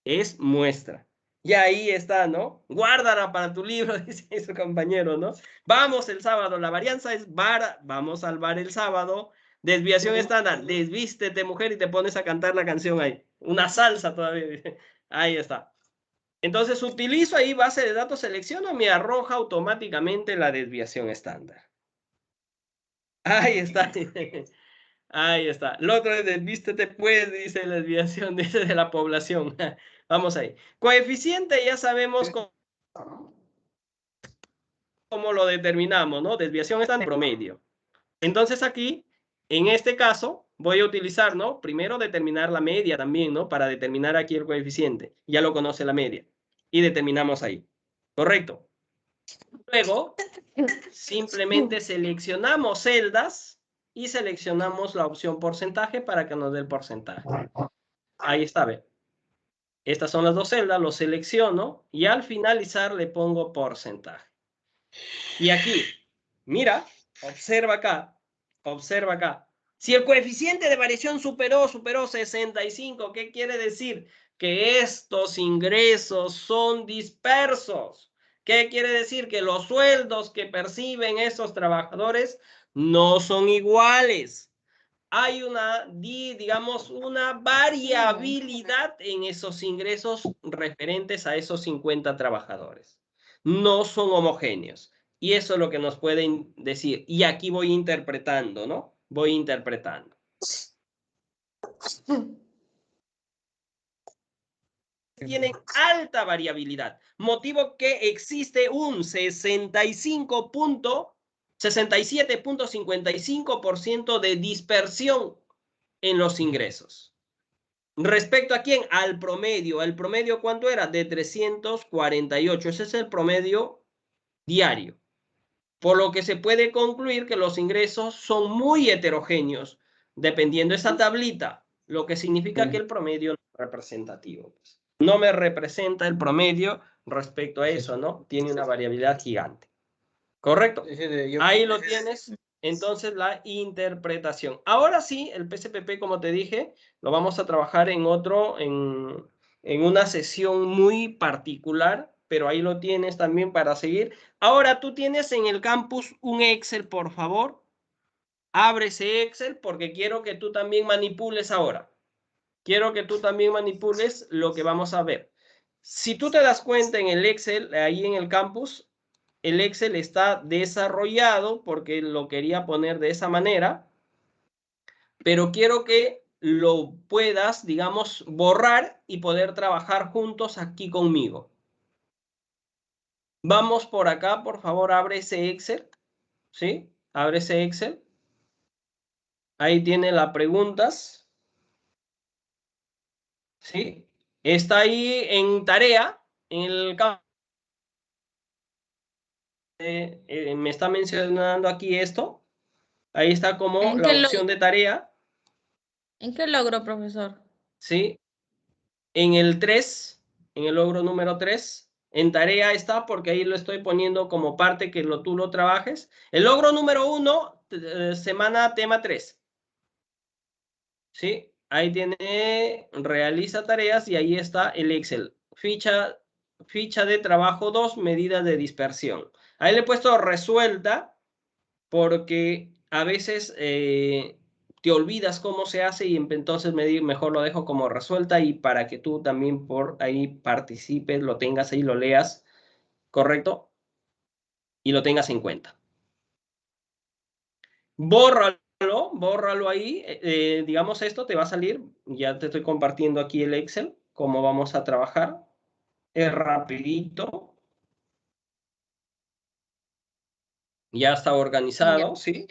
es muestra. Y ahí está, ¿no? Guárdala para tu libro, dice su compañero, ¿no? Vamos el sábado, la varianza es var, vamos al bar el sábado. Desviación estándar, desvístete mujer y te pones a cantar la canción ahí. Una salsa todavía. Ahí está. Entonces utilizo ahí base de datos, selecciono, me arroja automáticamente la desviación estándar. Ahí está. Ahí está. Lo otro es desvístete pues, dice la desviación dice, de la población. Vamos ahí. Coeficiente ya sabemos cómo lo determinamos, ¿no? Desviación está en promedio. Entonces aquí, en este caso, voy a utilizar, ¿no? Primero determinar la media también, ¿no? Para determinar aquí el coeficiente. Ya lo conoce la media. Y determinamos ahí. Correcto. Luego, simplemente seleccionamos celdas y seleccionamos la opción porcentaje para que nos dé el porcentaje. Ahí está, ve. Estas son las dos celdas, lo selecciono y al finalizar le pongo porcentaje. Y aquí, mira, observa acá. Si el coeficiente de variación superó 65, ¿qué quiere decir? Que estos ingresos son dispersos. ¿Qué quiere decir? Que los sueldos que perciben estos trabajadores no son iguales. Hay digamos, una variabilidad en esos ingresos referentes a esos 50 trabajadores. No son homogéneos. Y eso es lo que nos pueden decir. Y aquí voy interpretando, ¿no? Voy interpretando. Tienen alta variabilidad, motivo que existe un 67.55% de dispersión en los ingresos. ¿Respecto a quién? Al promedio. ¿El promedio cuánto era? De 348. Ese es el promedio diario. Por lo que se puede concluir que los ingresos son muy heterogéneos, dependiendo de esa tablita, lo que significa que el promedio no es representativo. No me representa el promedio respecto a eso, ¿no? Tiene una variabilidad gigante. ¿Correcto? Ahí lo tienes. Entonces, la interpretación. Ahora sí, el PSPP, como te dije, lo vamos a trabajar en una sesión muy particular, pero ahí lo tienes también para seguir. Ahora tú tienes en el campus un Excel, por favor. Abre ese Excel porque quiero que tú también manipules ahora. Quiero que tú también manipules lo que vamos a ver. Si tú te das cuenta en el Excel, ahí en el campus, el Excel está desarrollado porque lo quería poner de esa manera, pero quiero que lo puedas, digamos, borrar y poder trabajar juntos aquí conmigo. Vamos por acá, por favor, abre ese Excel, ¿sí? Abre ese Excel. Ahí tiene las preguntas, ¿sí? Está ahí en tarea, en el campo. Me está mencionando aquí esto. Ahí está como la opción de tarea. ¿En qué logro, profesor? ¿Sí? En el 3, en el logro número 3, en tarea está porque ahí lo estoy poniendo como parte que tú lo trabajes. El logro número 1, semana tema 3. ¿Sí? Ahí tiene, realiza tareas y ahí está el Excel. Ficha de trabajo 2, medidas de dispersión. Ahí le he puesto resuelta porque a veces te olvidas cómo se hace y entonces mejor lo dejo como resuelta y para que tú también por ahí participes, lo tengas ahí, lo leas, ¿correcto? Y lo tengas en cuenta. Bórralo ahí. Digamos esto te va a salir, ya te estoy compartiendo aquí el Excel, cómo vamos a trabajar. Es rapidito. Ya está organizado, ¿sí?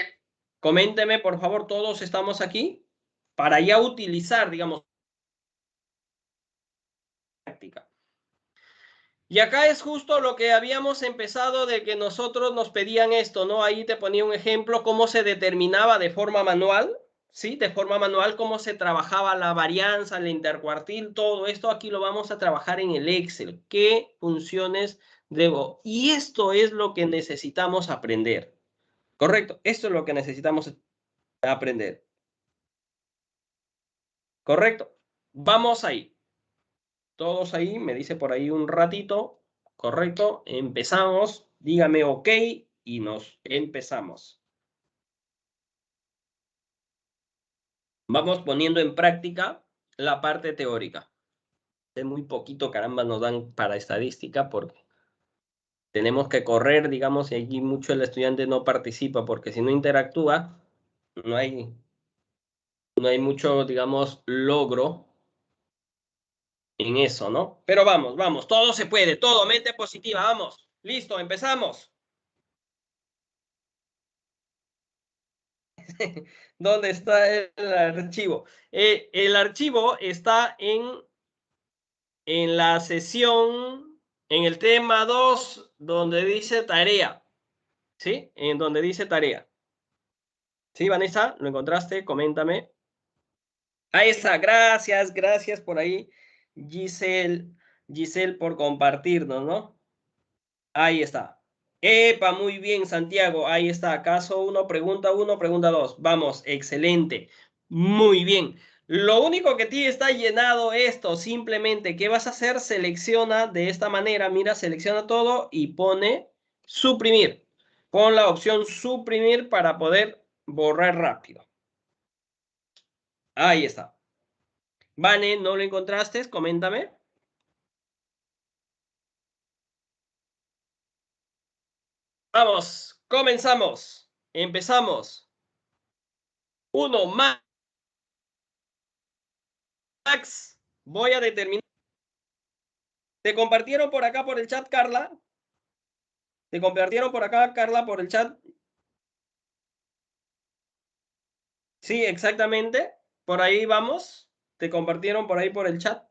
Coménteme, por favor, todos estamos aquí para ya utilizar, digamos, práctica. Y acá es justo lo que habíamos empezado de que nosotros nos pedían esto, ¿no? Ahí te ponía un ejemplo cómo se determinaba de forma manual, ¿sí? De forma manual cómo se trabajaba la varianza, el intercuartil, todo esto aquí lo vamos a trabajar en el Excel. ¿Qué funciones debo? Y esto es lo que necesitamos aprender. ¿Correcto? Esto es lo que necesitamos aprender. ¿Correcto? Vamos ahí. Todos ahí, me dice por ahí un ratito. Correcto, empezamos. Dígame ok y nos empezamos. Vamos poniendo en práctica la parte teórica. Es muy poquito, caramba, nos dan para estadística porque tenemos que correr, digamos, y aquí mucho el estudiante no participa porque si no interactúa, no hay mucho, digamos, logro en eso, ¿no? Pero vamos, vamos, todo se puede, todo, mente positiva, vamos. Listo, empezamos. ¿Dónde está el archivo? El archivo está en la sesión, en el tema 2, donde dice tarea. ¿Sí? En donde dice tarea. ¿Sí, Vanessa? ¿Lo encontraste? Coméntame. Ahí está. Gracias, gracias por ahí, Giselle, por compartirnos, ¿no? Ahí está. Epa, muy bien, Santiago. Ahí está. Caso 1, pregunta 2. Vamos, excelente. Muy bien. Lo único que a ti está llenado esto, simplemente, ¿qué vas a hacer? Selecciona de esta manera. Mira, selecciona todo y pone suprimir. Pon la opción suprimir para poder borrar rápido. Ahí está. Vane, ¿no lo encontraste? Coméntame. Vamos, comenzamos. Empezamos. 1 más. Max, voy a determinar. ¿Te compartieron por acá por el chat, Carla? ¿Te compartieron por acá, Carla, por el chat? Sí, exactamente. Por ahí vamos. ¿Te compartieron por ahí por el chat?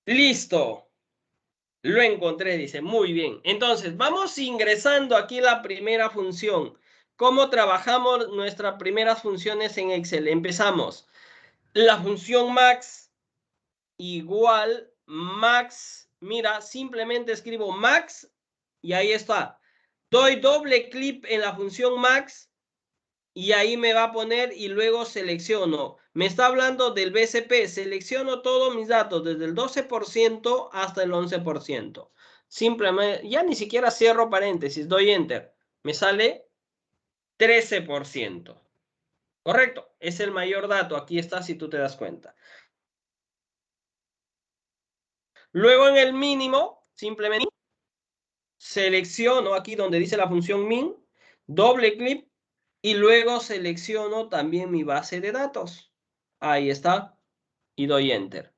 Listo. Lo encontré, dice. Muy bien. Entonces, vamos ingresando aquí la primera función. ¿Cómo trabajamos nuestras primeras funciones en Excel? Empezamos. La función max igual max. Mira, simplemente escribo max y ahí está. Doy doble clic en la función max y ahí me va a poner y luego selecciono. Me está hablando del BCP. Selecciono todos mis datos desde el 12% hasta el 11%. Simplemente, ya ni siquiera cierro paréntesis, doy enter. Me sale 13%. Correcto, es el mayor dato. Aquí está si tú te das cuenta. Luego en el mínimo, simplemente selecciono aquí donde dice la función min, doble clic y luego selecciono también mi base de datos. Ahí está. Y doy enter.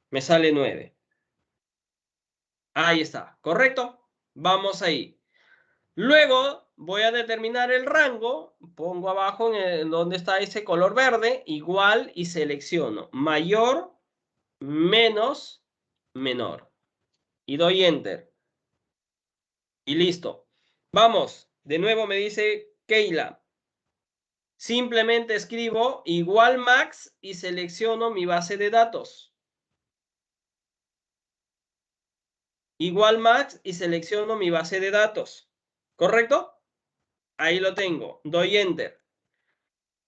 Me sale 9. Ahí está. ¿Correcto? Vamos ahí. Luego voy a determinar el rango. Pongo abajo en donde está ese color verde. Igual y selecciono mayor, menos, menor. Y doy enter. Y listo. Vamos. De nuevo me dice Keila. Simplemente escribo igual max y selecciono mi base de datos. Igual max y selecciono mi base de datos. ¿Correcto? Ahí lo tengo. Doy enter.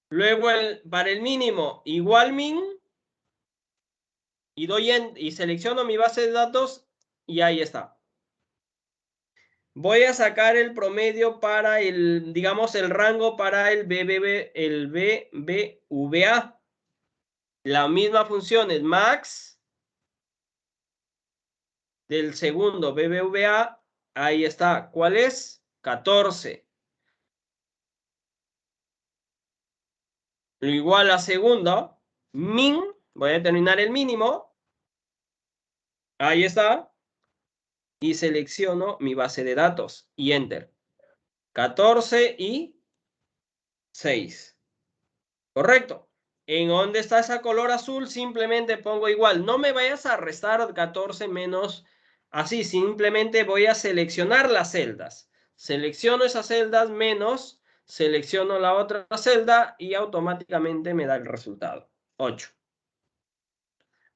Luego para el mínimo igual min y doy enter y selecciono mi base de datos y ahí está. Voy a sacar el promedio para el, digamos, el rango para el BBVA. La misma función es max del segundo BBVA. Ahí está. ¿Cuál es? 14. Lo igual a segundo. Min. Voy a determinar el mínimo. Ahí está. Y selecciono mi base de datos. Y enter. 14 y 6. Correcto. ¿En dónde está esa color azul? Simplemente pongo igual. No me vayas a restar 14 menos así. Simplemente voy a seleccionar las celdas. Selecciono esas celdas menos, selecciono la otra celda y automáticamente me da el resultado. 8.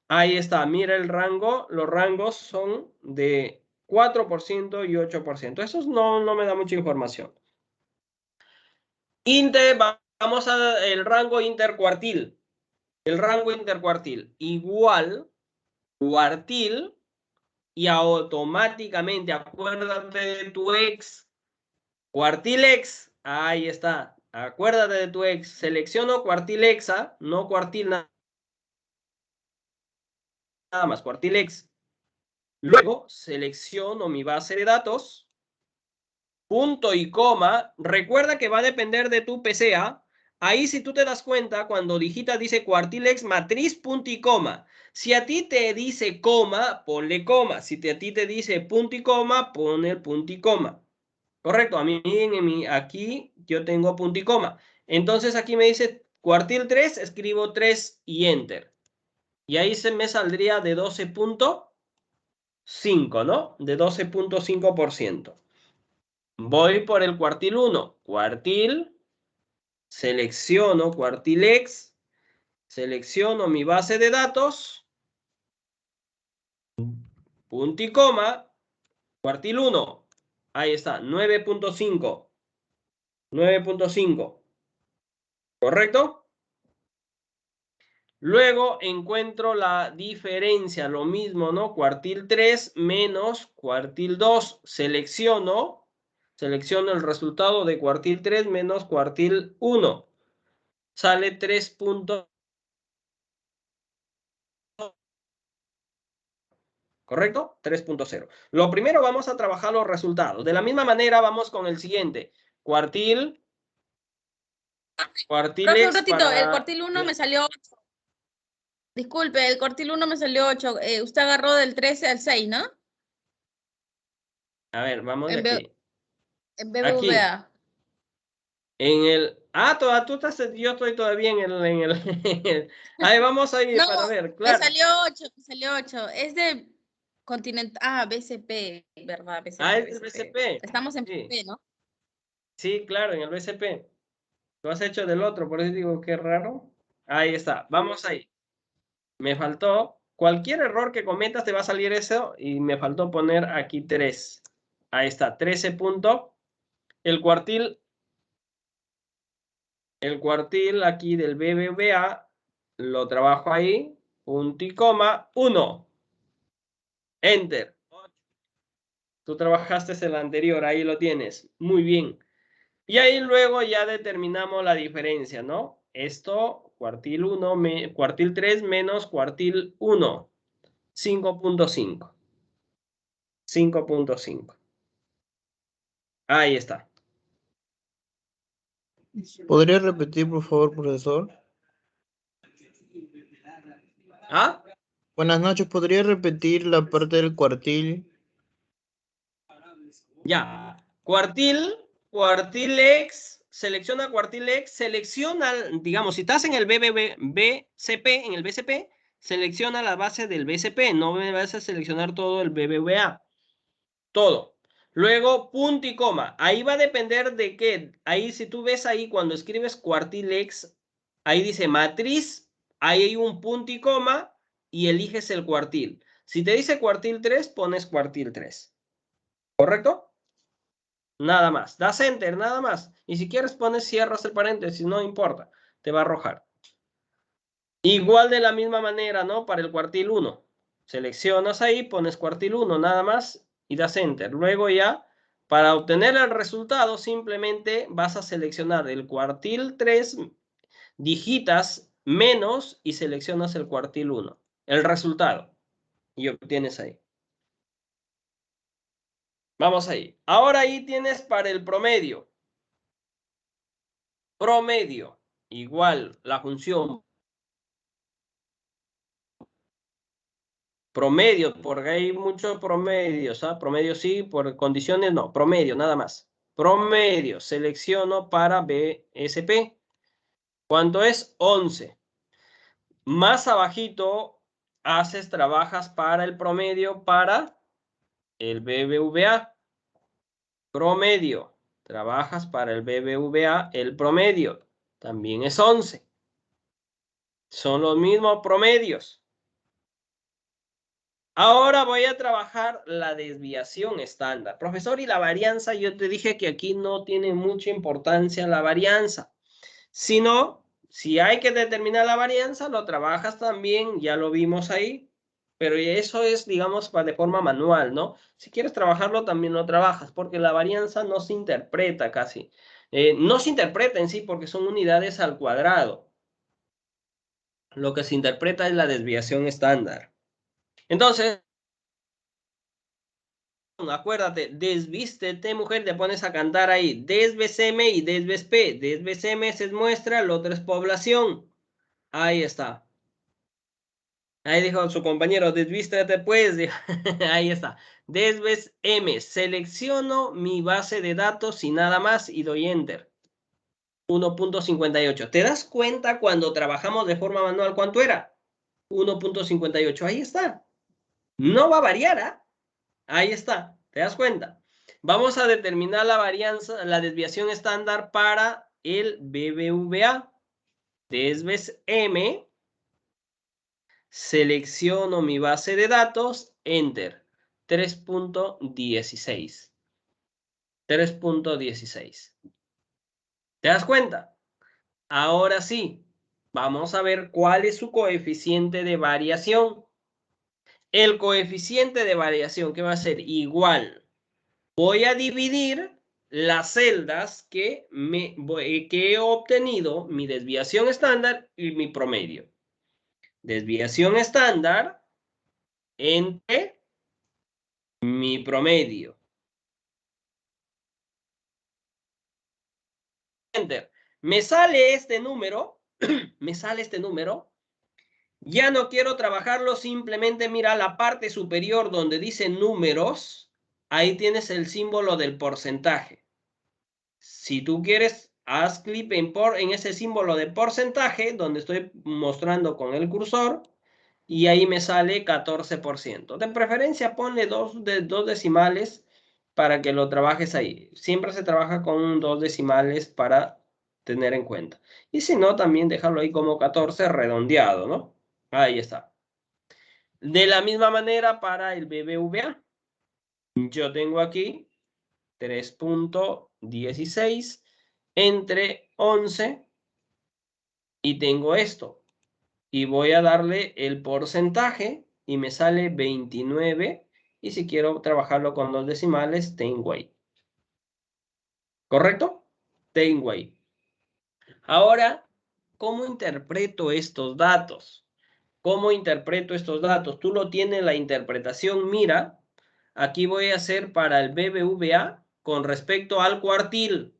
Ahí está. Mira el rango. Los rangos son de 4% y 8%. Eso no me da mucha información. Vamos al rango intercuartil. El rango intercuartil igual cuartil y automáticamente acuérdate de tu ex. Cuartil ex, ahí está. Acuérdate de tu ex. Selecciono cuartil exa, no cuartil nada más, cuartil ex. Luego selecciono mi base de datos. Punto y coma. Recuerda que va a depender de tu PCA. Ahí si tú te das cuenta, cuando digitas dice cuartilex matriz punto y coma. Si a ti te dice coma, ponle coma. Si a ti te dice punto y coma, ponle punto y coma. Correcto, a mí aquí yo tengo punto y coma. Entonces aquí me dice cuartil 3, escribo 3 y enter. Y ahí se me saldría de 12.5, ¿no? De 12.5%. Voy por el cuartil 1. Cuartil, selecciono cuartilex, selecciono mi base de datos, punto y coma, cuartil 1. Ahí está, 9.5. 9.5. ¿Correcto? Luego encuentro la diferencia, lo mismo, ¿no? Cuartil 3 menos cuartil 2. Selecciono el resultado de cuartil 3 menos cuartil 1. Sale 3. ¿Correcto? 3.0. Lo primero vamos a trabajar los resultados. De la misma manera vamos con el siguiente. Cuartil Profe, un ex ratito, para... el cuartil 1 me salió 8. Disculpe, el cuartil 1 me salió 8. Usted agarró del 13 al 6, ¿no? A ver, vamos de En, aquí. en Aquí. BBVA. En el... Ah, tú estás... Yo estoy todavía en el... Ahí vamos a ir No, para ver, me claro. salió 8, me salió 8. Es de Continental. Ah, BCP, ¿verdad? BCP, Ah, es el BCP. Estamos en Sí. BCP, ¿no? Sí, claro, en el BCP. Lo has hecho del otro, por eso digo, qué raro. Ahí está, vamos ahí. Me faltó... Cualquier error que cometas te va a salir eso y me faltó poner aquí 3. Ahí está, 13 punto. El cuartil aquí del BBVA lo trabajo ahí, punto y coma, 1. Enter. Tú trabajaste el anterior, ahí lo tienes. Muy bien. Y ahí luego ya determinamos la diferencia, ¿no? Esto, cuartil 3 menos cuartil 1. 5.5. 5.5. Ahí está. ¿Podría repetir, por favor, profesor? ¿Ah? Buenas noches, ¿podría repetir la parte del cuartil? Ya. Cuartilex, selecciona cuartilex, selecciona, digamos, si estás en el BCP, en el BCP, selecciona la base del BCP, no me vas a seleccionar todo el BBVA. Todo. Luego, punto y coma. Ahí va a depender de qué. Ahí, si tú ves ahí, cuando escribes cuartilex, ahí dice matriz, ahí hay un punto y coma y eliges el cuartil. Si te dice cuartil 3, pones cuartil 3. ¿Correcto? Nada más. Das enter, nada más. Y si quieres pones, cierras el paréntesis, no importa. Te va a arrojar. Igual de la misma manera, ¿no? Para el cuartil 1. Seleccionas ahí, pones cuartil 1, nada más, y das enter. Luego ya, para obtener el resultado, simplemente vas a seleccionar el cuartil 3, digitas menos y seleccionas el cuartil 1. El resultado. Y obtienes ahí. Vamos ahí. Ahora ahí tienes para el promedio. Promedio. Igual la función promedio, porque hay muchos promedios, ¿ah? Promedio sí, por condiciones no. Promedio, nada más. Promedio. Selecciono para BSP. ¿Cuánto es? 11. Más abajito trabajas para el promedio para el BBVA. Promedio. Trabajas para el BBVA, el promedio. También es 11. Son los mismos promedios. Ahora voy a trabajar la desviación estándar. Profesor, y la varianza, yo te dije que aquí no tiene mucha importancia la varianza. Sino, si hay que determinar la varianza, lo trabajas también, ya lo vimos ahí. Pero eso es, digamos, de forma manual, ¿no? Si quieres trabajarlo, también lo trabajas, porque la varianza no se interpreta casi. No se interpreta en sí porque son unidades al cuadrado. Lo que se interpreta es la desviación estándar. Entonces, acuérdate, desvístete, mujer, te pones a cantar ahí. Desveseme y desvespe. Desveseme es muestra, lo otro es población. Ahí está. Ahí dijo su compañero, desvístete pues. Ahí está. Desves M. Selecciono mi base de datos y nada más y doy enter. 1.58. ¿Te das cuenta cuando trabajamos de forma manual cuánto era? 1.58. Ahí está. No va a variar, ¿ah? Ahí está. ¿Te das cuenta? Vamos a determinar la varianza, la desviación estándar para el BBVA. Desves M. Selecciono mi base de datos, enter, 3.16. 3.16. ¿Te das cuenta? Ahora sí, vamos a ver cuál es su coeficiente de variación. El coeficiente de variación, que va a ser igual. Voy a dividir las celdas que he obtenido, mi desviación estándar y mi promedio. Desviación estándar entre mi promedio. Enter. Me sale este número. Me sale este número. Ya no quiero trabajarlo. Simplemente mira la parte superior donde dice números. Ahí tienes el símbolo del porcentaje. Si tú quieres, haz clic en ese símbolo de porcentaje donde estoy mostrando con el cursor. Y ahí me sale 14%. De preferencia ponle dos decimales para que lo trabajes ahí. Siempre se trabaja con 2 decimales para tener en cuenta. Y si no, también déjalo ahí como 14 redondeado, ¿no? Ahí está. De la misma manera para el BBVA. Yo tengo aquí 3.16 entre 11 y tengo esto. Y voy a darle el porcentaje y me sale 29. Y si quiero trabajarlo con 2 decimales, tengo ahí. ¿Correcto? Tengo ahí. Ahora, ¿cómo interpreto estos datos? ¿Cómo interpreto estos datos? Tú lo tienes en la interpretación. Mira, aquí voy a hacer para el BBVA con respecto al cuartil.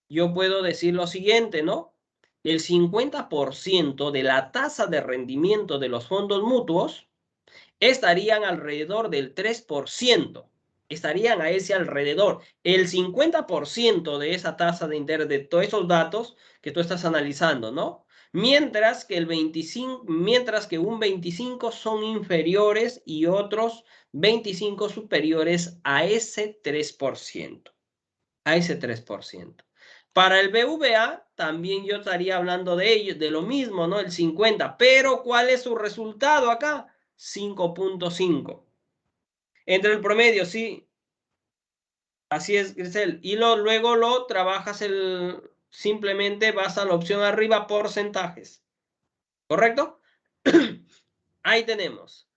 Yo puedo decir lo siguiente, ¿no? El 50% de la tasa de rendimiento de los fondos mutuos estarían alrededor del 3%. Estarían a ese alrededor. El 50% de esa tasa de interés, de todos esos datos que tú estás analizando, ¿no? Mientras que un 25 son inferiores y otros 25 superiores a ese 3%. A ese 3%. Para el BVA también yo estaría hablando de ello, de lo mismo, ¿no? El 50. Pero ¿cuál es su resultado acá? 5.5. Entre el promedio, sí. Así es, Grisel. Y luego lo trabajas simplemente vas a la opción arriba, porcentajes. ¿Correcto? Ahí tenemos.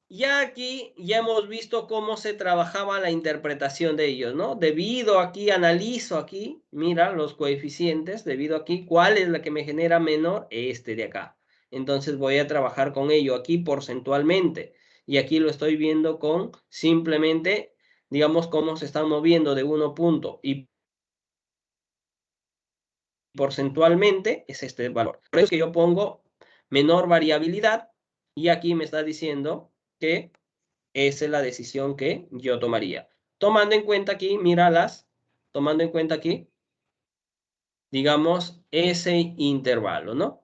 Ya aquí ya hemos visto cómo se trabajaba la interpretación de ellos, ¿no? Debido aquí, analizo aquí, mira los coeficientes, debido aquí, ¿cuál es la que me genera menor? Este de acá. Entonces voy a trabajar con ello aquí porcentualmente. Y aquí lo estoy viendo con simplemente, digamos, cómo se están moviendo de 1 punto. Y porcentualmente es este valor. Por eso es que yo pongo menor variabilidad y aquí me está diciendo que esa es la decisión que yo tomaría. Tomando en cuenta aquí, míralas, tomando en cuenta aquí, digamos, ese intervalo, ¿no?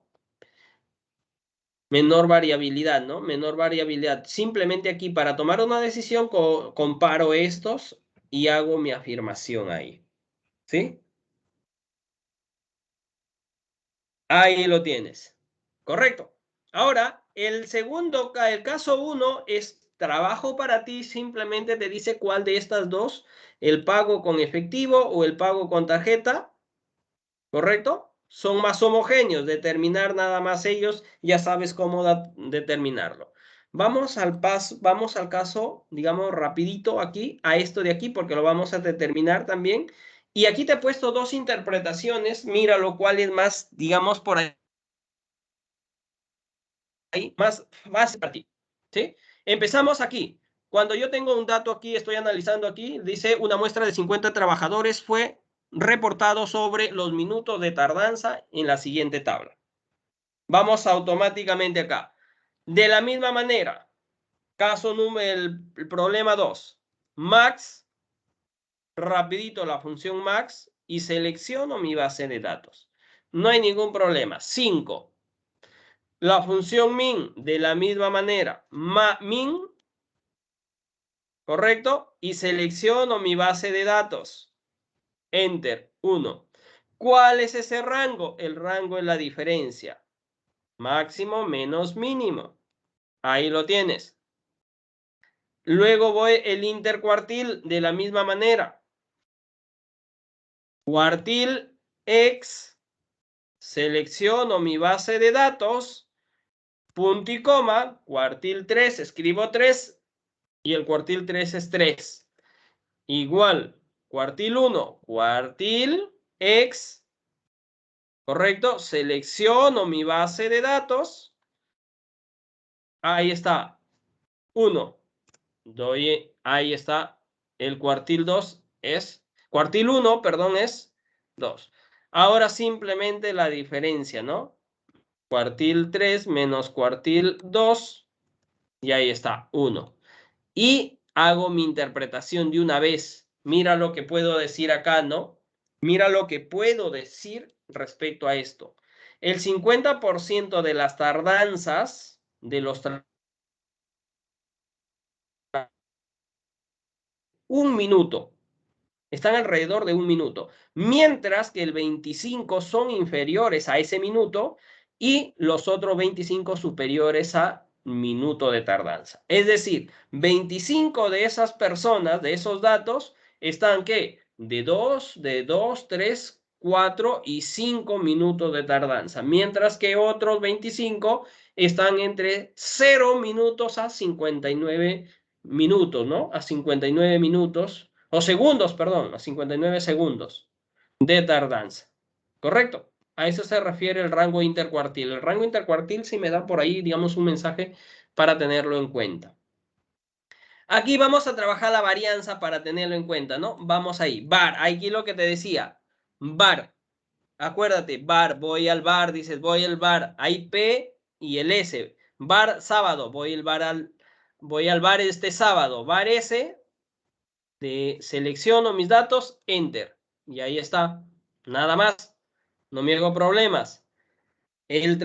Menor variabilidad, ¿no? Menor variabilidad. Simplemente aquí para tomar una decisión comparo estos y hago mi afirmación ahí. ¿Sí? Ahí lo tienes. Correcto. Ahora, el caso 1 es trabajo para ti. Simplemente te dice cuál de estas dos, el pago con efectivo o el pago con tarjeta. ¿Correcto? Son más homogéneos. Determinar nada más ellos, ya sabes cómo determinarlo. Vamos al caso, digamos, rapidito aquí, a esto de aquí, porque lo vamos a determinar también. Y aquí te he puesto dos interpretaciones. Mira lo cual es más, digamos, por ahí, más fácil para ti. ¿Sí? Empezamos aquí. Cuando yo tengo un dato aquí, estoy analizando aquí, dice una muestra de 50 trabajadores fue reportado sobre los minutos de tardanza en la siguiente tabla. Vamos automáticamente acá. De la misma manera, caso número, el problema 2. Max, rapidito la función max y selecciono mi base de datos. No hay ningún problema. 5. La función min, de la misma manera, min, ¿correcto? Y selecciono mi base de datos. Enter, 1. ¿Cuál es ese rango? El rango es la diferencia. Máximo menos mínimo. Ahí lo tienes. Luego voy el intercuartil de la misma manera. Cuartil x, selecciono mi base de datos, punto y coma, cuartil 3, escribo 3 y el cuartil 3 es 3. Igual, cuartil 1, cuartil x, ¿correcto? Selecciono mi base de datos. Ahí está, 1. Doy, ahí está, el cuartil 2 es, cuartil 1, perdón, es 2. Ahora simplemente la diferencia, ¿no? Cuartil 3 menos cuartil 2, y ahí está, 1. Y hago mi interpretación de una vez. Mira lo que puedo decir acá, ¿no? Mira lo que puedo decir respecto a esto. El 50% de las tardanzas de los un minuto. Están alrededor de un minuto. Mientras que el 25 son inferiores a ese minuto y los otros 25 superiores a minuto de tardanza. Es decir, 25 de esas personas, de esos datos, están ¿qué? De 2, 3, 4 y 5 minutos de tardanza. Mientras que otros 25 están entre 0 minutos a 59 minutos, ¿no? A 59 minutos, o segundos, perdón, a 59 segundos de tardanza. ¿Correcto? A eso se refiere el rango intercuartil. El rango intercuartil sí me da por ahí, digamos, un mensaje para tenerlo en cuenta. Aquí vamos a trabajar la varianza para tenerlo en cuenta, ¿no? Vamos ahí. Var, aquí lo que te decía. Var. Acuérdate, var, voy al var, dices, voy al var. Hay P y el S. Var sábado, voy al var este sábado. Var S, selecciono mis datos, enter. Y ahí está. Nada más. No me hago problemas. El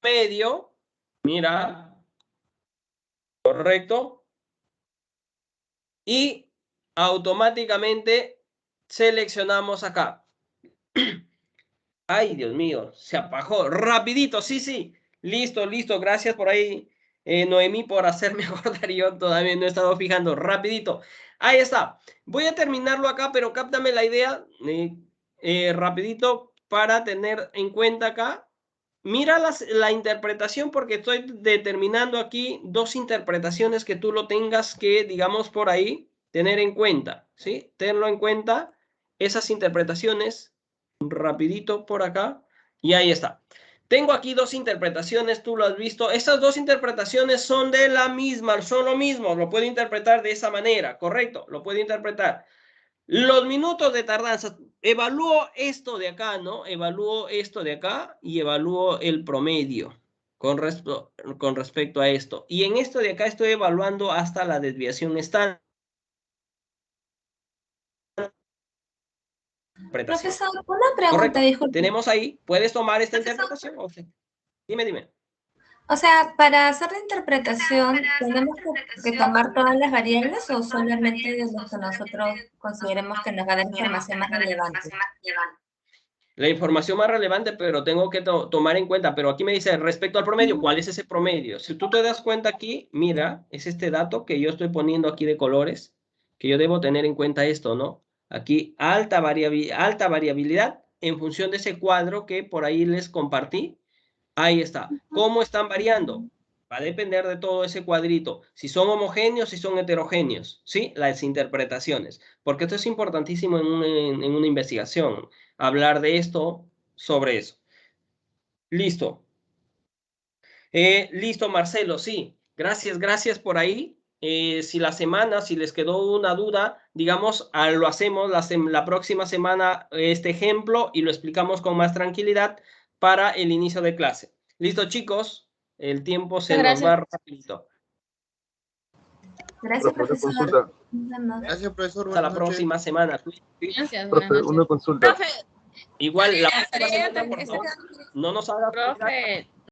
medio, mira, correcto. Y automáticamente seleccionamos acá. Ay, Dios mío, se apagó. Rapidito, sí, sí. Listo, listo. Gracias por ahí, Noemí, por hacerme acordar. Yo todavía no he estado fijando. Rapidito. Ahí está. Voy a terminarlo acá, pero cáptame la idea rapidito para tener en cuenta acá. Mira la interpretación porque estoy determinando aquí dos interpretaciones que tú lo tengas que, digamos, por ahí tener en cuenta, ¿sí? Tenlo en cuenta, esas interpretaciones, rapidito por acá, y ahí está. Tengo aquí dos interpretaciones, tú lo has visto. Estas dos interpretaciones son de la misma, son lo mismo, lo puedo interpretar de esa manera, ¿correcto? Lo puedo interpretar. Los minutos de tardanza, evalúo esto de acá, ¿no? Evalúo esto de acá y evalúo el promedio con respecto a esto. Y en esto de acá estoy evaluando hasta la desviación estándar. interpretación. Profesor, una pregunta, Correcto. disculpe. Tenemos ahí, ¿puedes tomar esta interpretación? O sea, dime. O sea, para hacer la interpretación, ¿tenemos que tomar todas las variables o solamente de los que nosotros consideremos que nos va a dar información más relevante? La información más relevante, pero tengo que tomar en cuenta, pero aquí me dice respecto al promedio, ¿cuál es ese promedio? Si tú te das cuenta aquí, mira, es este dato que yo estoy poniendo aquí de colores, que yo debo tener en cuenta esto, ¿no? Aquí alta variabilidad en función de ese cuadro que por ahí les compartí. Ahí está. ¿Cómo están variando? Va a depender de todo ese cuadrito. Si son homogéneos, si son heterogéneos, ¿sí? Las interpretaciones. Porque esto es importantísimo en una investigación. Hablar de esto, sobre eso. Listo. Listo, Marcelo, sí. Gracias por ahí. Si les quedó una duda, digamos, lo hacemos la próxima semana este ejemplo y lo explicamos con más tranquilidad para el inicio de clase. Listo, chicos. El tiempo se nos va rapidito. Gracias, profesor. Consulta. Gracias, profesor. Hasta la Buenas noches. próxima semana. Gracias, buenas Profe, noches. una consulta. Profe, Igual, la próxima tarea, semana, por favor, no nos haga profe,